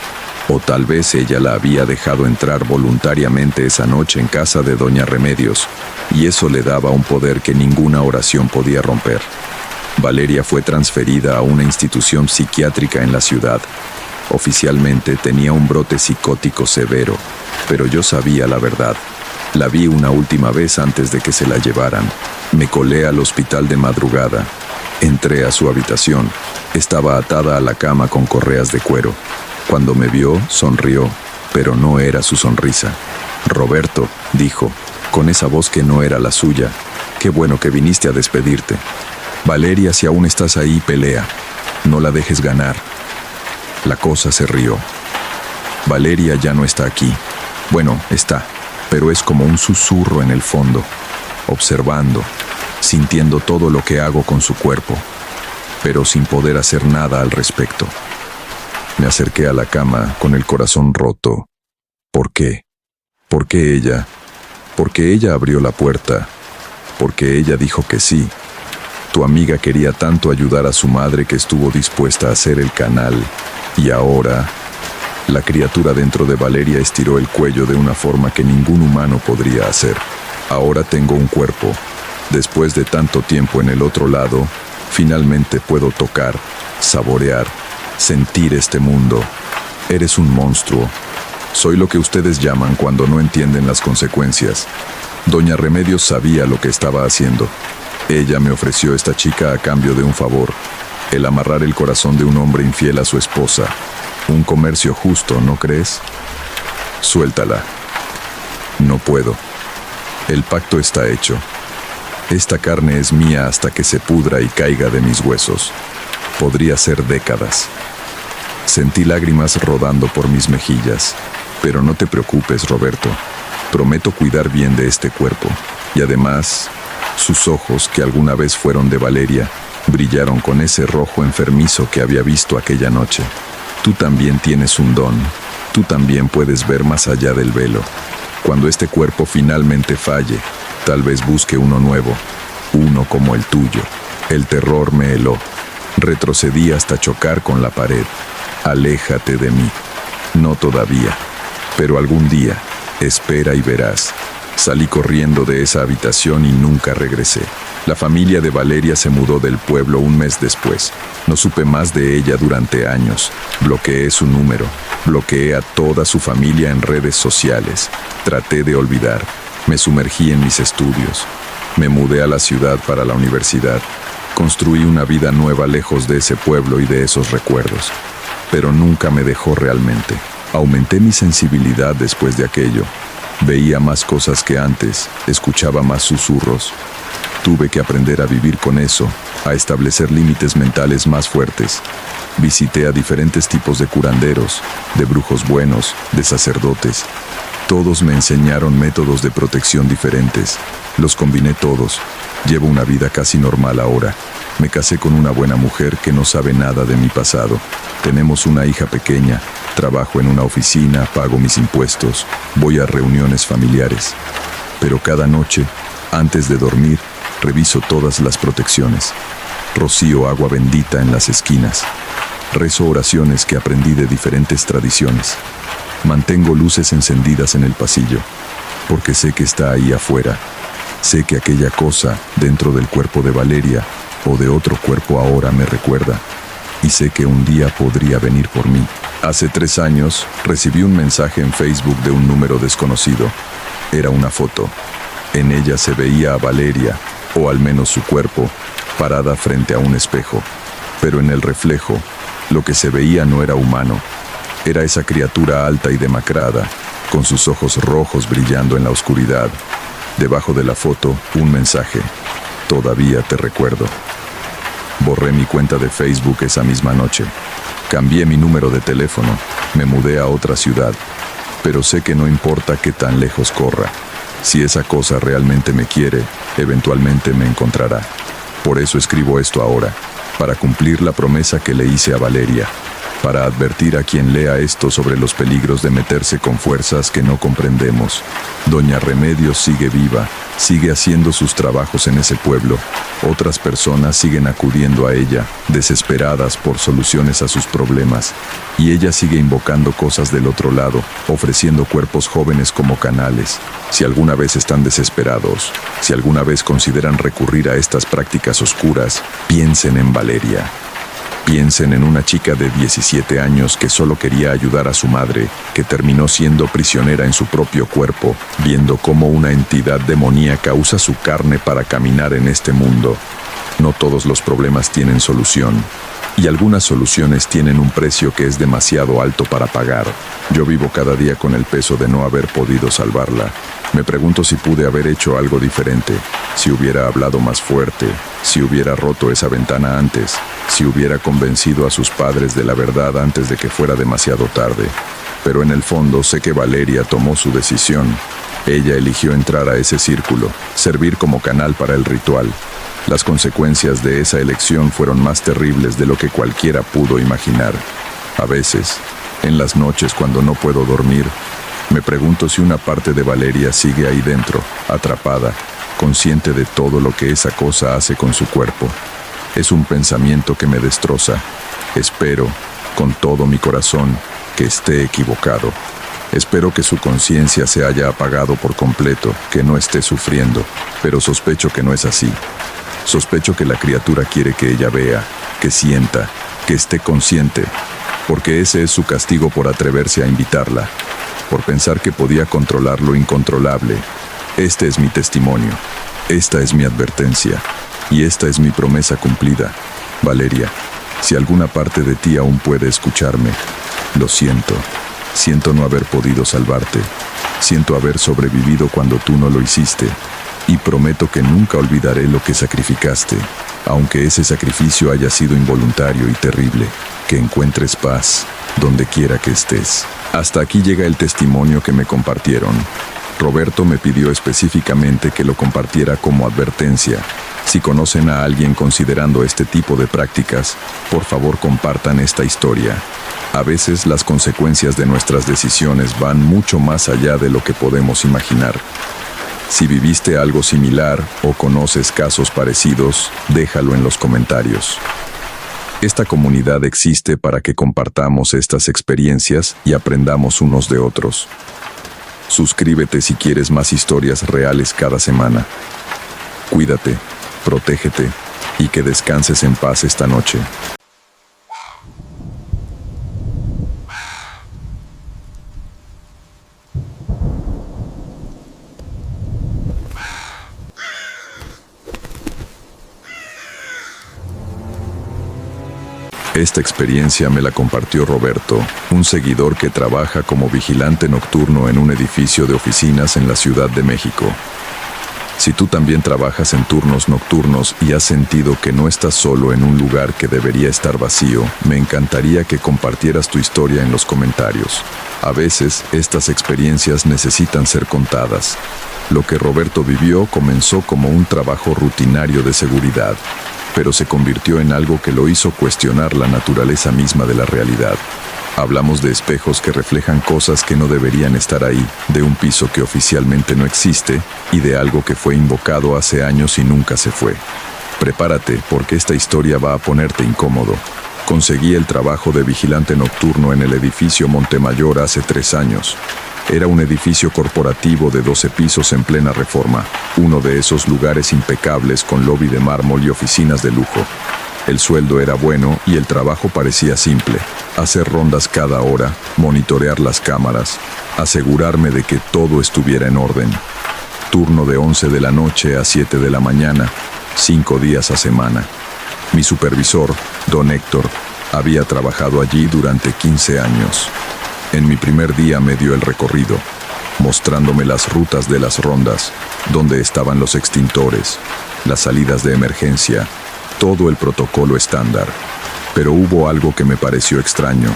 S1: O tal vez ella la había dejado entrar voluntariamente esa noche en casa de Doña Remedios, y eso le daba un poder que ninguna oración podía romper. Valeria fue transferida a una institución psiquiátrica en la ciudad. Oficialmente tenía un brote psicótico severo, pero yo sabía la verdad. La vi una última vez antes de que se la llevaran. Me colé al hospital de madrugada. Entré a su habitación. Estaba atada a la cama con correas de cuero. Cuando me vio, sonrió, pero no era su sonrisa. «Roberto», dijo, con esa voz que no era la suya, «qué bueno que viniste a despedirte. Valeria, si aún estás ahí, pelea. No la dejes ganar». La cosa se rió. «Valeria ya no está aquí. Bueno, está, pero es como un susurro en el fondo, observando, sintiendo todo lo que hago con su cuerpo, pero sin poder hacer nada al respecto». Me acerqué a la cama con el corazón roto. ¿Por qué? ¿Por qué ella? Porque ella abrió la puerta. Porque ella dijo que sí. Tu amiga quería tanto ayudar a su madre que estuvo dispuesta a hacer el canal. Y ahora, la criatura dentro de Valeria estiró el cuello de una forma que ningún humano podría hacer. Ahora tengo un cuerpo. Después de tanto tiempo en el otro lado, finalmente puedo tocar, saborear, sentir este mundo. Eres un monstruo. Soy lo que ustedes llaman cuando no entienden las consecuencias. Doña Remedios sabía lo que estaba haciendo. Ella me ofreció esta chica a cambio de un favor, el amarrar el corazón de un hombre infiel a su esposa. Un comercio justo, ¿no crees? Suéltala. No puedo. El pacto está hecho. Esta carne es mía hasta que se pudra y caiga de mis huesos. Podría ser décadas. Sentí lágrimas rodando por mis mejillas. Pero no te preocupes, Roberto. Prometo cuidar bien de este cuerpo. Y además, sus ojos, que alguna vez fueron de Valeria, brillaron con ese rojo enfermizo que había visto aquella noche. Tú también tienes un don. Tú también puedes ver más allá del velo. Cuando este cuerpo finalmente falle, tal vez busque uno nuevo, uno como el tuyo. El terror me heló. Retrocedí hasta chocar con la pared. Aléjate de mí. No todavía, pero algún día. Espera y verás. Salí corriendo de esa habitación y nunca regresé. La familia de Valeria se mudó del pueblo un mes después. No supe más de ella durante años. Bloqueé su número. Bloqueé a toda su familia en redes sociales. Traté de olvidar. Me sumergí en mis estudios. Me mudé a la ciudad para la universidad. Construí una vida nueva lejos de ese pueblo y de esos recuerdos. Pero nunca me dejó realmente. Aumenté mi sensibilidad después de aquello. Veía más cosas que antes, escuchaba más susurros. Tuve que aprender a vivir con eso, a establecer límites mentales más fuertes. Visité a diferentes tipos de curanderos, de brujos buenos, de sacerdotes. Todos me enseñaron métodos de protección diferentes. Los combiné todos. Llevo una vida casi normal ahora. Me casé con una buena mujer que no sabe nada de mi pasado. Tenemos una hija pequeña, trabajo en una oficina, pago mis impuestos, voy a reuniones familiares. Pero cada noche, antes de dormir, reviso todas las protecciones. Rocío agua bendita en las esquinas. Rezo oraciones que aprendí de diferentes tradiciones. Mantengo luces encendidas en el pasillo, porque sé que está ahí afuera. Sé que aquella cosa dentro del cuerpo de Valeria o de otro cuerpo ahora me recuerda. Y sé que un día podría venir por mí. Hace 3 años recibí un mensaje en Facebook de un número desconocido. Era una foto. En ella se veía a Valeria, o al menos su cuerpo, parada frente a un espejo. Pero en el reflejo, lo que se veía no era humano. Era esa criatura alta y demacrada, con sus ojos rojos brillando en la oscuridad. Debajo de la foto, un mensaje. Todavía te recuerdo. Borré mi cuenta de Facebook esa misma noche. Cambié mi número de teléfono. Me mudé a otra ciudad. Pero sé que no importa qué tan lejos corra. Si esa cosa realmente me quiere, eventualmente me encontrará. Por eso escribo esto ahora, para cumplir la promesa que le hice a Valeria, para advertir a quien lea esto sobre los peligros de meterse con fuerzas que no comprendemos. Doña Remedios sigue viva, sigue haciendo sus trabajos en ese pueblo. Otras personas siguen acudiendo a ella, desesperadas por soluciones a sus problemas. Y ella sigue invocando cosas del otro lado, ofreciendo cuerpos jóvenes como canales. Si alguna vez están desesperados, si alguna vez consideran recurrir a estas prácticas oscuras, piensen en Valeria. Piensen en una chica de 17 años que solo quería ayudar a su madre, que terminó siendo prisionera en su propio cuerpo, viendo cómo una entidad demoníaca usa su carne para caminar en este mundo. No todos los problemas tienen solución, y algunas soluciones tienen un precio que es demasiado alto para pagar. Yo vivo cada día con el peso de no haber podido salvarla. Me pregunto si pude haber hecho algo diferente, si hubiera hablado más fuerte, si hubiera roto esa ventana antes, si hubiera convencido a sus padres de la verdad antes de que fuera demasiado tarde. Pero en el fondo sé que Valeria tomó su decisión. Ella eligió entrar a ese círculo, servir como canal para el ritual. Las consecuencias de esa elección fueron más terribles de lo que cualquiera pudo imaginar. A veces, en las noches cuando no puedo dormir, me pregunto si una parte de Valeria sigue ahí dentro, atrapada, consciente de todo lo que esa cosa hace con su cuerpo. Es un pensamiento que me destroza. Espero, con todo mi corazón, que esté equivocado. Espero que su conciencia se haya apagado por completo, que no esté sufriendo, pero sospecho que no es así. Sospecho que la criatura quiere que ella vea, que sienta, que esté consciente, porque ese es su castigo por atreverse a invitarla, por pensar que podía controlar lo incontrolable. Este es mi testimonio, esta es mi advertencia, y esta es mi promesa cumplida. Valeria, si alguna parte de ti aún puede escucharme, lo siento. Siento no haber podido salvarte. Siento haber sobrevivido cuando tú no lo hiciste. Y prometo que nunca olvidaré lo que sacrificaste, aunque ese sacrificio haya sido involuntario y terrible. Que encuentres paz donde quiera que estés. Hasta aquí llega el testimonio que me compartieron. Roberto me pidió específicamente que lo compartiera como advertencia. Si conocen a alguien considerando este tipo de prácticas, por favor compartan esta historia. A veces las consecuencias de nuestras decisiones van mucho más allá de lo que podemos imaginar. Si viviste algo similar o conoces casos parecidos, déjalo en los comentarios. Esta comunidad existe para que compartamos estas experiencias y aprendamos unos de otros. Suscríbete si quieres más historias reales cada semana. Cuídate, protégete y que descanses en paz esta noche. Esta experiencia me la compartió Roberto, un seguidor que trabaja como vigilante nocturno en un edificio de oficinas en la Ciudad de México. Si tú también trabajas en turnos nocturnos y has sentido que no estás solo en un lugar que debería estar vacío, me encantaría que compartieras tu historia en los comentarios. A veces, estas experiencias necesitan ser contadas. Lo que Roberto vivió comenzó como un trabajo rutinario de seguridad, pero se convirtió en algo que lo hizo cuestionar la naturaleza misma de la realidad. Hablamos de espejos que reflejan cosas que no deberían estar ahí, de un piso que oficialmente no existe y de algo que fue invocado hace años y nunca se fue. Prepárate, porque esta historia va a ponerte incómodo. Conseguí el trabajo de vigilante nocturno en el edificio Montemayor hace 3 años. Era un edificio corporativo de 12 pisos en plena Reforma, uno de esos lugares impecables con lobby de mármol y oficinas de lujo. El sueldo era bueno y el trabajo parecía simple: hacer rondas cada hora, monitorear las cámaras, asegurarme de que todo estuviera en orden. Turno de 11 de la noche a 7 de la mañana, 5 días a semana. Mi supervisor, don Héctor, había trabajado allí durante 15 años. En mi primer día me dio el recorrido, mostrándome las rutas de las rondas, dónde estaban los extintores, las salidas de emergencia, todo el protocolo estándar. Pero hubo algo que me pareció extraño.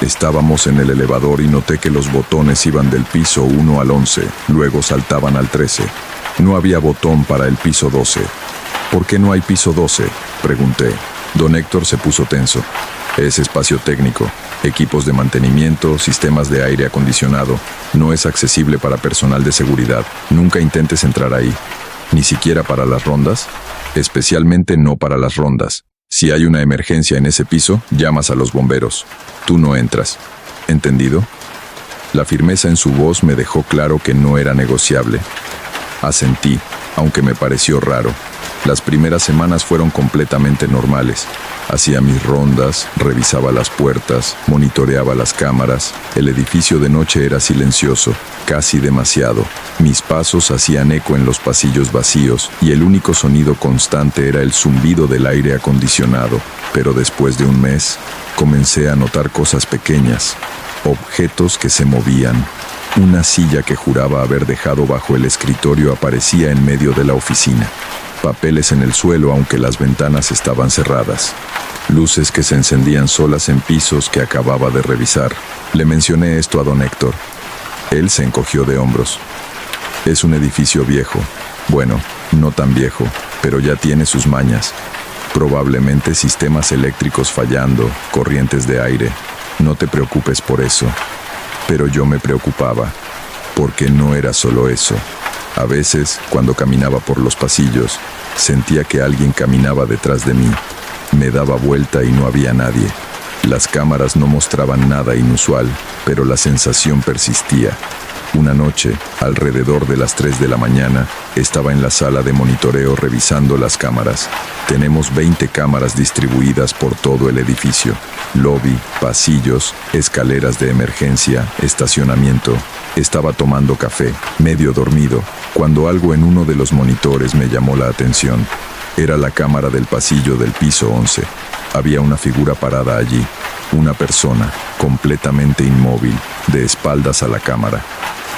S1: Estábamos en el elevador y noté que los botones iban del piso 1 al 11, luego saltaban al 13. No había botón para el piso 12. ¿Por qué no hay piso 12?, pregunté. Don Héctor se puso tenso. Es espacio técnico, equipos de mantenimiento, sistemas de aire acondicionado. No es accesible para personal de seguridad. Nunca intentes entrar ahí. ¿Ni siquiera para las rondas? Especialmente no para las rondas. Si hay una emergencia en ese piso, llamas a los bomberos. Tú no entras. ¿Entendido? La firmeza en su voz me dejó claro que no era negociable. Asentí, aunque me pareció raro. Las primeras semanas fueron completamente normales. Hacía mis rondas, revisaba las puertas, monitoreaba las cámaras. El edificio de noche era silencioso, casi demasiado. Mis pasos hacían eco en los pasillos vacíos y el único sonido constante era el zumbido del aire acondicionado. Pero después de un mes, comencé a notar cosas pequeñas, objetos que se movían. Una silla que juraba haber dejado bajo el escritorio aparecía en medio de la oficina. Papeles en el suelo aunque las ventanas estaban cerradas. Luces que se encendían solas en pisos que acababa de revisar. Le mencioné esto a don Héctor. Él se encogió de hombros. Es un edificio viejo. Bueno, no tan viejo, pero ya tiene sus mañas. Probablemente sistemas eléctricos fallando, corrientes de aire. No te preocupes por eso. Pero yo me preocupaba, porque no era solo eso. A veces, cuando caminaba por los pasillos, sentía que alguien caminaba detrás de mí. Me daba vuelta y no había nadie. Las cámaras no mostraban nada inusual, pero la sensación persistía. Una noche, alrededor de las 3 de la mañana, estaba en la sala de monitoreo revisando las cámaras. Tenemos 20 cámaras distribuidas por todo el edificio. Lobby, pasillos, escaleras de emergencia, estacionamiento. Estaba tomando café, medio dormido, cuando algo en uno de los monitores me llamó la atención. Era la cámara del pasillo del piso 11. Había una figura parada allí, una persona, completamente inmóvil, de espaldas a la cámara.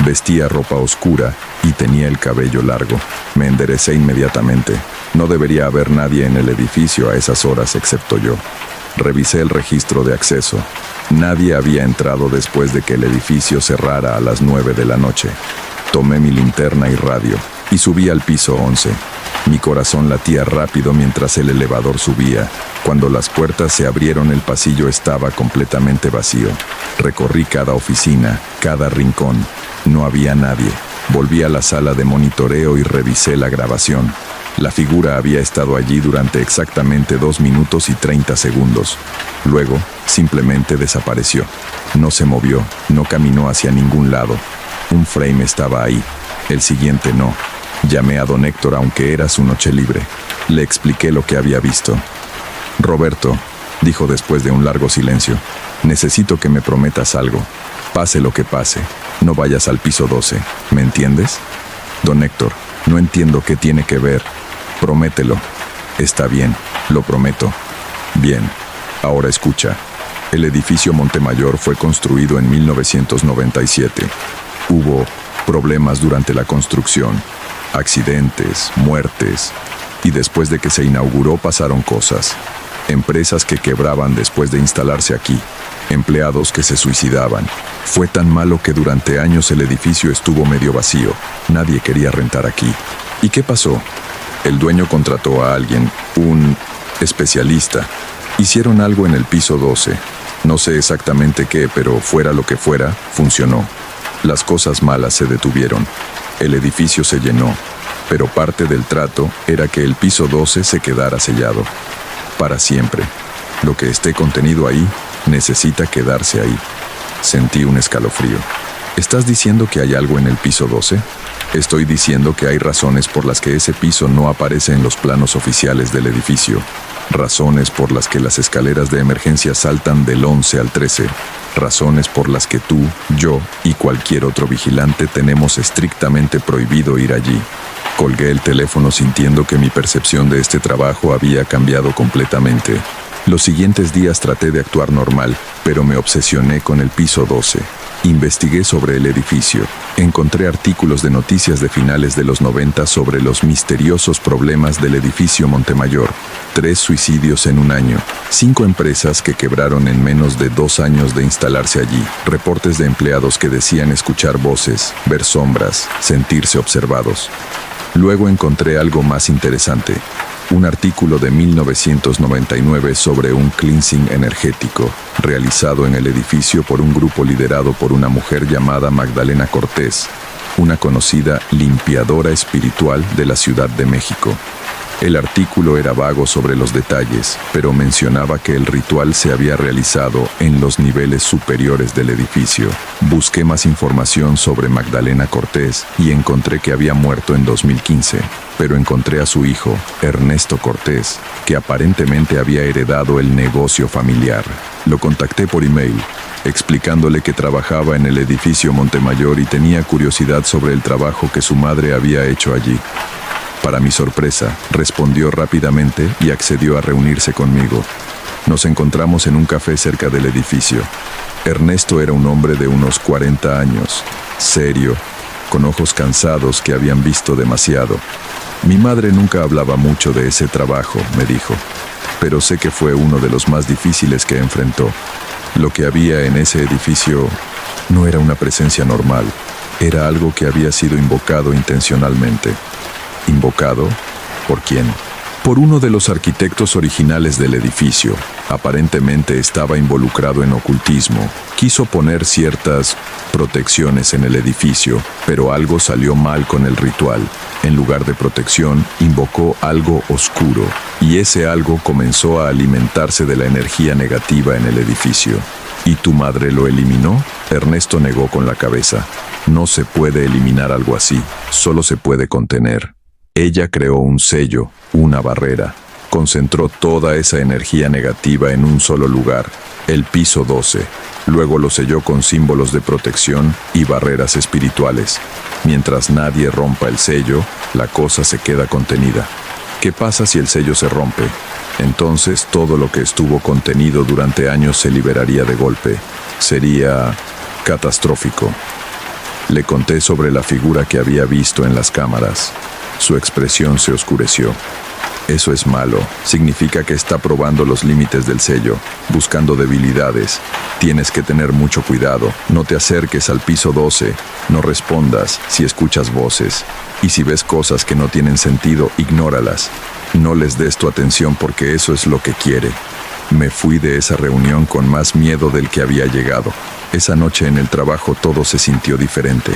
S1: Vestía ropa oscura y tenía el cabello largo. Me enderecé inmediatamente. No debería haber nadie en el edificio a esas horas excepto yo. Revisé el registro de acceso. Nadie había entrado después de que el edificio cerrara a las 9 de la noche. Tomé mi linterna y radio y subí al piso 11. Mi corazón latía rápido mientras el elevador subía. Cuando las puertas se abrieron, el pasillo estaba completamente vacío. Recorrí cada oficina, cada rincón. No había nadie. Volví a la sala de monitoreo y revisé la grabación. La figura había estado allí durante exactamente 2 minutos y 30 segundos. Luego, simplemente desapareció. No se movió, no caminó hacia ningún lado. Un frame estaba ahí, el siguiente no. Llamé a don Héctor aunque era su noche libre. Le expliqué lo que había visto. Roberto, dijo después de un largo silencio, necesito que me prometas algo. Pase lo que pase, no vayas al piso 12, ¿me entiendes? Don Héctor, no entiendo qué tiene que ver. Promételo. Está bien, lo prometo. Bien, ahora escucha. El edificio Montemayor fue construido en 1997. Hubo problemas durante la construcción. accidentes, muertes. Y después de que se inauguró pasaron cosas. Empresas que quebraban después de instalarse aquí. Empleados que se suicidaban. Fue tan malo que durante años el edificio estuvo medio vacío. Nadie quería rentar aquí. ¿Y qué pasó? El dueño contrató a alguien, un especialista. Hicieron algo en el piso 12. No sé exactamente qué, pero fuera lo que fuera, funcionó. Las cosas malas se detuvieron. El edificio se llenó. Pero parte del trato era que el piso 12 se quedara sellado. Para siempre. Lo que esté contenido ahí, necesita quedarse ahí. Sentí un escalofrío. ¿Estás diciendo que hay algo en el piso 12? Estoy diciendo que hay razones por las que ese piso no aparece en los planos oficiales del edificio. Razones por las que las escaleras de emergencia saltan del 11 al 13. Razones por las que tú, yo y cualquier otro vigilante tenemos estrictamente prohibido ir allí. Colgué el teléfono sintiendo que mi percepción de este trabajo había cambiado completamente. Los siguientes días traté de actuar normal, pero me obsesioné con el piso 12. Investigué sobre el edificio. Encontré artículos de noticias de finales de los 90 sobre los misteriosos problemas del edificio Montemayor. 3 suicidios en un año. 5 empresas que quebraron en menos de 2 años de instalarse allí. Reportes de empleados que decían escuchar voces, ver sombras, sentirse observados. Luego encontré algo más interesante. Un artículo de 1999 sobre un cleansing energético, realizado en el edificio por un grupo liderado por una mujer llamada Magdalena Cortés, una conocida limpiadora espiritual de la Ciudad de México. El artículo era vago sobre los detalles, pero mencionaba que el ritual se había realizado en los niveles superiores del edificio. Busqué más información sobre Magdalena Cortés y encontré que había muerto en 2015, pero encontré a su hijo, Ernesto Cortés, que aparentemente había heredado el negocio familiar. Lo contacté por email, explicándole que trabajaba en el edificio Montemayor y tenía curiosidad sobre el trabajo que su madre había hecho allí. Para mi sorpresa, respondió rápidamente y accedió a reunirse conmigo. Nos encontramos en un café cerca del edificio. Ernesto era un hombre de unos 40 años, serio, con ojos cansados que habían visto demasiado. Mi madre nunca hablaba mucho de ese trabajo, me dijo, pero sé que fue uno de los más difíciles que enfrentó. Lo que había en ese edificio no era una presencia normal, era algo que había sido invocado intencionalmente. ¿Invocado? ¿Por quién? Por uno de los arquitectos originales del edificio. Aparentemente estaba involucrado en ocultismo. Quiso poner ciertas protecciones en el edificio, pero algo salió mal con el ritual. En lugar de protección, invocó algo oscuro, y ese algo comenzó a alimentarse de la energía negativa en el edificio. ¿Y tu madre lo eliminó? Ernesto negó con la cabeza. No se puede eliminar algo así, solo se puede contener. Ella creó un sello, una barrera. Concentró toda esa energía negativa en un solo lugar, el piso 12. Luego lo selló con símbolos de protección y barreras espirituales. Mientras nadie rompa el sello, la cosa se queda contenida. ¿Qué pasa si el sello se rompe? Entonces todo lo que estuvo contenido durante años se liberaría de golpe. Sería catastrófico. Le conté sobre la figura que había visto en las cámaras. Su expresión se oscureció. Eso es malo. Significa que está probando los límites del sello, buscando debilidades. Tienes que tener mucho cuidado. No te acerques al piso 12. No respondas si escuchas voces. Y si ves cosas que no tienen sentido, ignóralas. No les des tu atención porque eso es lo que quiere. Me fui de esa reunión con más miedo del que había llegado. Esa noche en el trabajo todo se sintió diferente.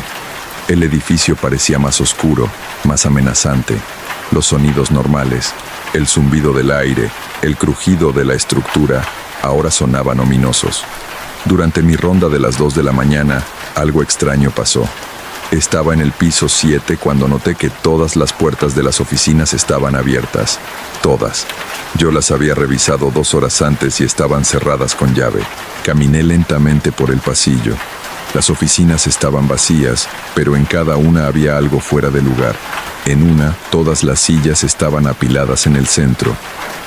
S1: El edificio parecía más oscuro, más amenazante. Los sonidos normales, el zumbido del aire, el crujido de la estructura, ahora sonaban ominosos. Durante mi ronda de las 2 de la mañana, algo extraño pasó. Estaba en el piso 7 cuando noté que todas las puertas de las oficinas estaban abiertas. Todas. Yo las había revisado 2 horas antes y estaban cerradas con llave. Caminé lentamente por el pasillo. Las oficinas estaban vacías, pero en cada una había algo fuera de lugar. En una, todas las sillas estaban apiladas en el centro.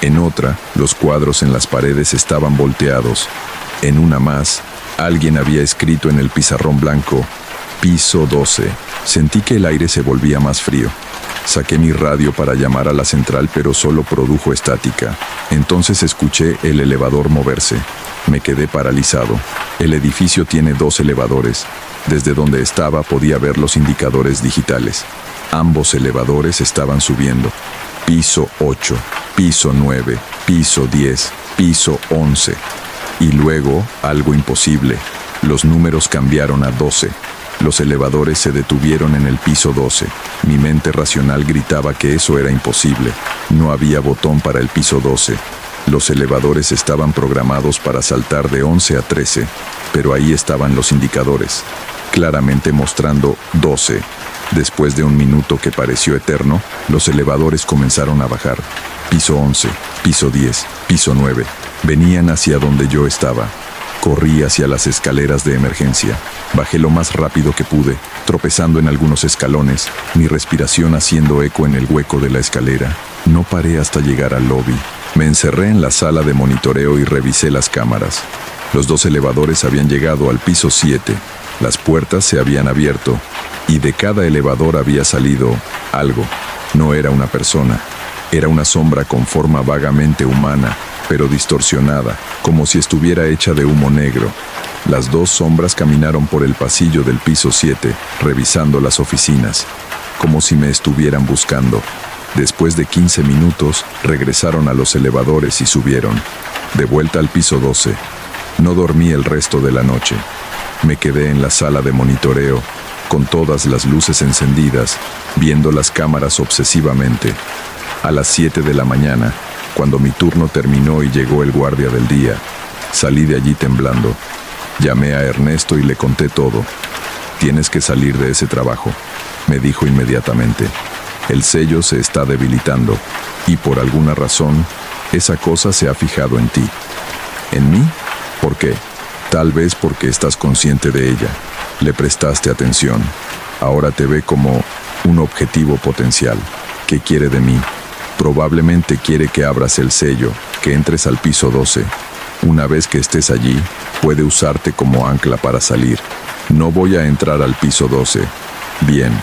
S1: En otra, los cuadros en las paredes estaban volteados. En una más, alguien había escrito en el pizarrón blanco: Piso 12. Sentí que el aire se volvía más frío. Saqué mi radio para llamar a la central, pero solo produjo estática. Entonces escuché el elevador moverse. Me quedé paralizado. El edificio tiene 2 elevadores. Desde donde estaba podía ver los indicadores digitales. Ambos elevadores estaban subiendo. Piso 8, piso 9, piso 10, piso 11. Y luego, algo imposible. Los números cambiaron a 12. Los elevadores se detuvieron en el piso 12. Mi mente racional gritaba que eso era imposible. No había botón para el piso 12. Los elevadores estaban programados para saltar de 11 a 13, pero ahí estaban los indicadores, claramente mostrando 12. Después de un minuto que pareció eterno, los elevadores comenzaron a bajar. Piso 11, piso 10, piso 9. Venían hacia donde yo estaba. Corrí hacia las escaleras de emergencia. Bajé lo más rápido que pude, tropezando en algunos escalones, mi respiración haciendo eco en el hueco de la escalera. No paré hasta llegar al lobby. Me encerré en la sala de monitoreo y revisé las cámaras. Los 2 elevadores habían llegado al piso 7. Las puertas se habían abierto y de cada elevador había salido algo. No era una persona. Era una sombra con forma vagamente humana, pero distorsionada, como si estuviera hecha de humo negro. Las 2 sombras caminaron por el pasillo del piso 7, revisando las oficinas, como si me estuvieran buscando. Después de 15 minutos, regresaron a los elevadores y subieron. De vuelta al piso 12. No dormí el resto de la noche. Me quedé en la sala de monitoreo, con todas las luces encendidas, viendo las cámaras obsesivamente. A las 7 de la mañana, cuando mi turno terminó y llegó el guardia del día, salí de allí temblando. Llamé a Ernesto y le conté todo. «Tienes que salir de ese trabajo», me dijo inmediatamente. «El sello se está debilitando y por alguna razón, esa cosa se ha fijado en ti». «¿En mí? ¿Por qué?» «Tal vez porque estás consciente de ella. Le prestaste atención. Ahora te ve como un objetivo potencial. ¿Qué quiere de mí? Probablemente quiere que abras el sello, que entres al piso 12. Una vez que estés allí, puede usarte como ancla para salir. No voy a entrar al piso 12. Bien,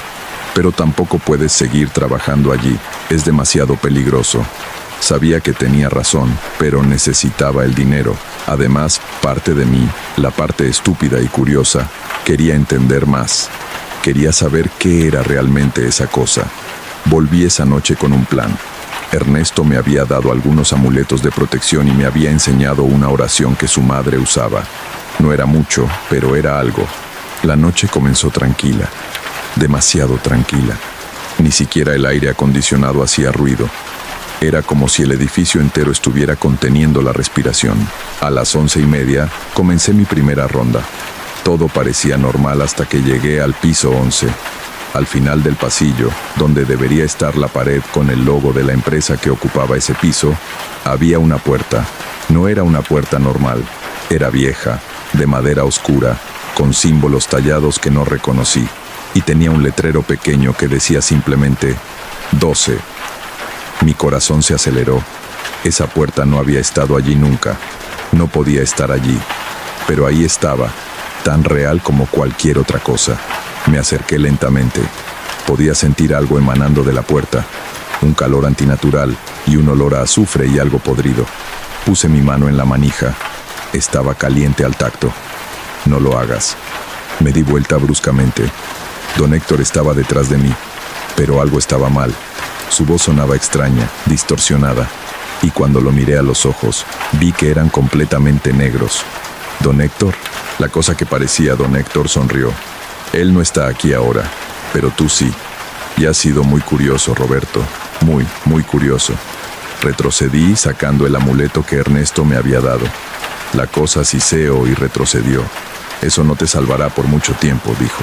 S1: pero tampoco puedes seguir trabajando allí. Es demasiado peligroso». Sabía que tenía razón, pero necesitaba el dinero. Además, parte de mí, la parte estúpida y curiosa, quería entender más. Quería saber qué era realmente esa cosa. Volví esa noche con un plan. Ernesto me había dado algunos amuletos de protección y me había enseñado una oración que su madre usaba. No era mucho, pero era algo. La noche comenzó tranquila, demasiado tranquila. Ni siquiera el aire acondicionado hacía ruido. Era como si el edificio entero estuviera conteniendo la respiración. A las 11:30 comencé mi primera ronda. Todo parecía normal hasta que llegué al piso 11. Al final del pasillo, donde debería estar la pared con el logo de la empresa que ocupaba ese piso, había una puerta. No era una puerta normal. Era vieja, de madera oscura, con símbolos tallados que no reconocí, y tenía un letrero pequeño que decía simplemente 12. Mi corazón se aceleró. Esa puerta no había estado allí nunca. No podía estar allí. Pero ahí estaba, tan real como cualquier otra cosa. Me acerqué lentamente. Podía sentir algo emanando de la puerta. Un calor antinatural y un olor a azufre y algo podrido. Puse mi mano en la manija. Estaba caliente al tacto. «No lo hagas». Me di vuelta bruscamente. Don Héctor estaba detrás de mí, pero algo estaba mal. Su voz sonaba extraña, distorsionada, y cuando lo miré a los ojos, vi que eran completamente negros. «¿Don Héctor?» La cosa que parecía Don Héctor sonrió. «Él no está aquí ahora, pero tú sí. Y has sido muy curioso, Roberto. Muy, muy curioso». Retrocedí sacando el amuleto que Ernesto me había dado. La cosa siseó y retrocedió. «Eso no te salvará por mucho tiempo», dijo.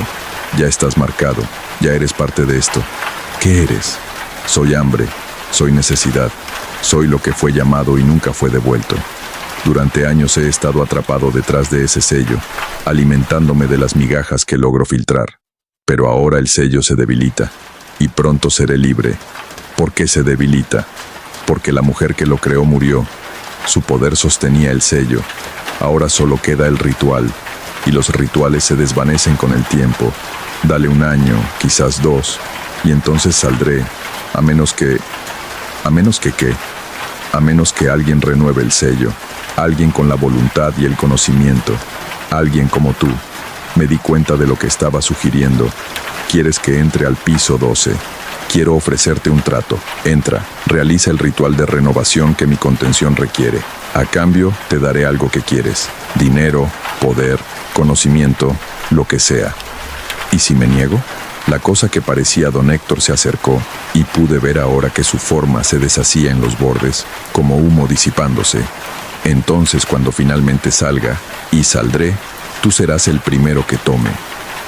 S1: «Ya estás marcado, ya eres parte de esto». «¿Qué eres?» «Soy hambre, soy necesidad, soy lo que fue llamado y nunca fue devuelto. Durante años he estado atrapado detrás de ese sello, alimentándome de las migajas que logro filtrar. Pero ahora el sello se debilita, y pronto seré libre. ¿Por qué se debilita? Porque la mujer que lo creó murió. Su poder sostenía el sello. Ahora solo queda el ritual, y los rituales se desvanecen con el tiempo. Dale un año, quizás 2, y entonces saldré, a menos que... ¿qué? A menos que alguien renueve el sello, alguien con la voluntad y el conocimiento, alguien como tú. Me di cuenta de lo que estaba sugiriendo. ¿Quieres que entre al piso 12? Quiero ofrecerte un trato. Entra, realiza el ritual de renovación que mi contención requiere. A cambio, te daré algo que quieres. Dinero, poder, conocimiento, lo que sea. ¿Y si me niego? La cosa que parecía don Héctor se acercó, y pude ver ahora que su forma se deshacía en los bordes, como humo disipándose. Entonces, cuando finalmente salga, y saldré, tú serás el primero que tome.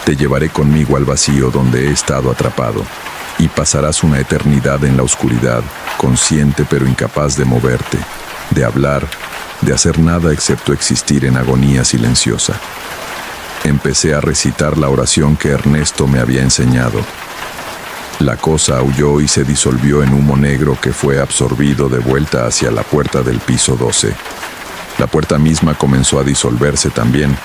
S1: Te llevaré conmigo al vacío donde he estado atrapado, y pasarás una eternidad en la oscuridad, consciente pero incapaz de moverte, de hablar, de hacer nada excepto existir en agonía silenciosa. Empecé a recitar la oración que Ernesto me había enseñado. La cosa aulló y se disolvió en humo negro que fue absorbido de vuelta hacia la puerta del piso 12. La puerta misma comenzó a disolverse también,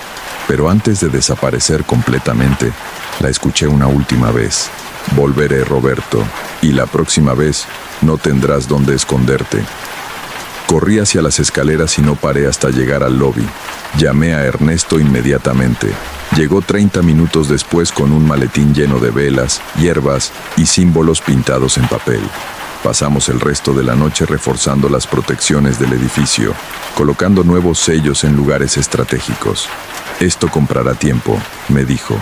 S1: pero antes de desaparecer completamente, la escuché una última vez. Volveré, Roberto, y la próxima vez no tendrás dónde esconderte. Corrí hacia las escaleras y no paré hasta llegar al lobby. Llamé a Ernesto inmediatamente. Llegó 30 minutos después con un maletín lleno de velas, hierbas y símbolos pintados en papel. Pasamos el resto de la noche reforzando las protecciones del edificio, colocando nuevos sellos en lugares estratégicos. Esto comprará tiempo, me dijo,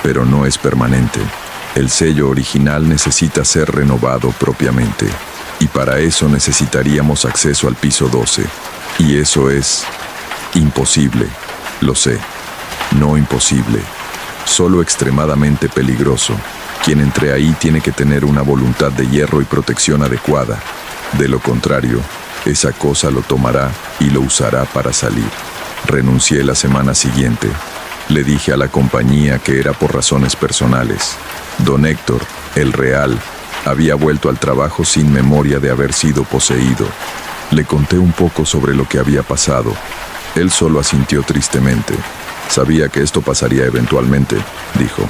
S1: pero no es permanente. El sello original necesita ser renovado propiamente, y para eso necesitaríamos acceso al piso 12. Y eso es imposible, lo sé. No imposible, solo extremadamente peligroso. Quien entre ahí tiene que tener una voluntad de hierro y protección adecuada. De lo contrario, esa cosa lo tomará y lo usará para salir. Renuncié la semana siguiente. Le dije a la compañía que era por razones personales. Don Héctor, el real, había vuelto al trabajo sin memoria de haber sido poseído. Le conté un poco sobre lo que había pasado. Él solo asintió tristemente. Sabía que esto pasaría eventualmente, dijo.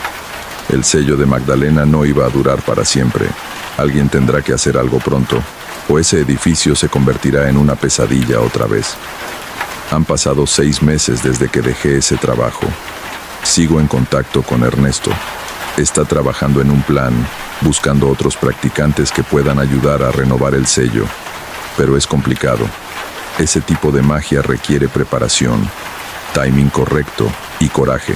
S1: El sello de Magdalena no iba a durar para siempre. Alguien tendrá que hacer algo pronto, o ese edificio se convertirá en una pesadilla otra vez. Han pasado 6 meses desde que dejé ese trabajo. Sigo en contacto con Ernesto. Está trabajando en un plan, buscando otros practicantes que puedan ayudar a renovar el sello. Pero es complicado. Ese tipo de magia requiere preparación, timing correcto y coraje.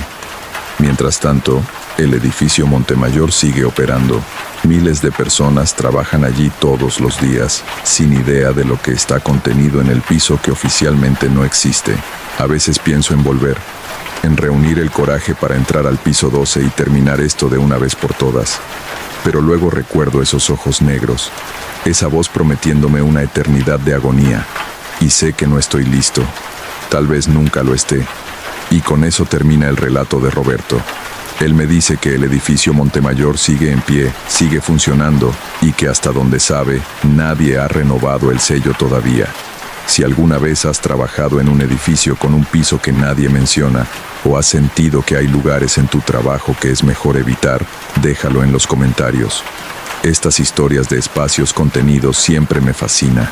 S1: Mientras tanto, el edificio Montemayor sigue operando. Miles de personas trabajan allí todos los días, sin idea de lo que está contenido en el piso que oficialmente no existe. A veces pienso en volver, en reunir el coraje para entrar al piso 12 y terminar esto de una vez por todas. Pero luego recuerdo esos ojos negros, esa voz prometiéndome una eternidad de agonía, y sé que no estoy listo. Tal vez nunca lo esté. Y con eso termina el relato de Roberto. Él me dice que el edificio Montemayor sigue en pie, sigue funcionando, y que hasta donde sabe, nadie ha renovado el sello todavía. Si alguna vez has trabajado en un edificio con un piso que nadie menciona, o has sentido que hay lugares en tu trabajo que es mejor evitar, déjalo en los comentarios. Estas historias de espacios contenidos siempre me fascinan.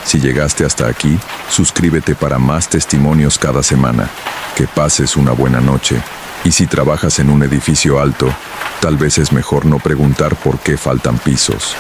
S1: Si llegaste hasta aquí, suscríbete para más testimonios cada semana. Que pases una buena noche. Y si trabajas en un edificio alto, tal vez es mejor no preguntar por qué faltan pisos.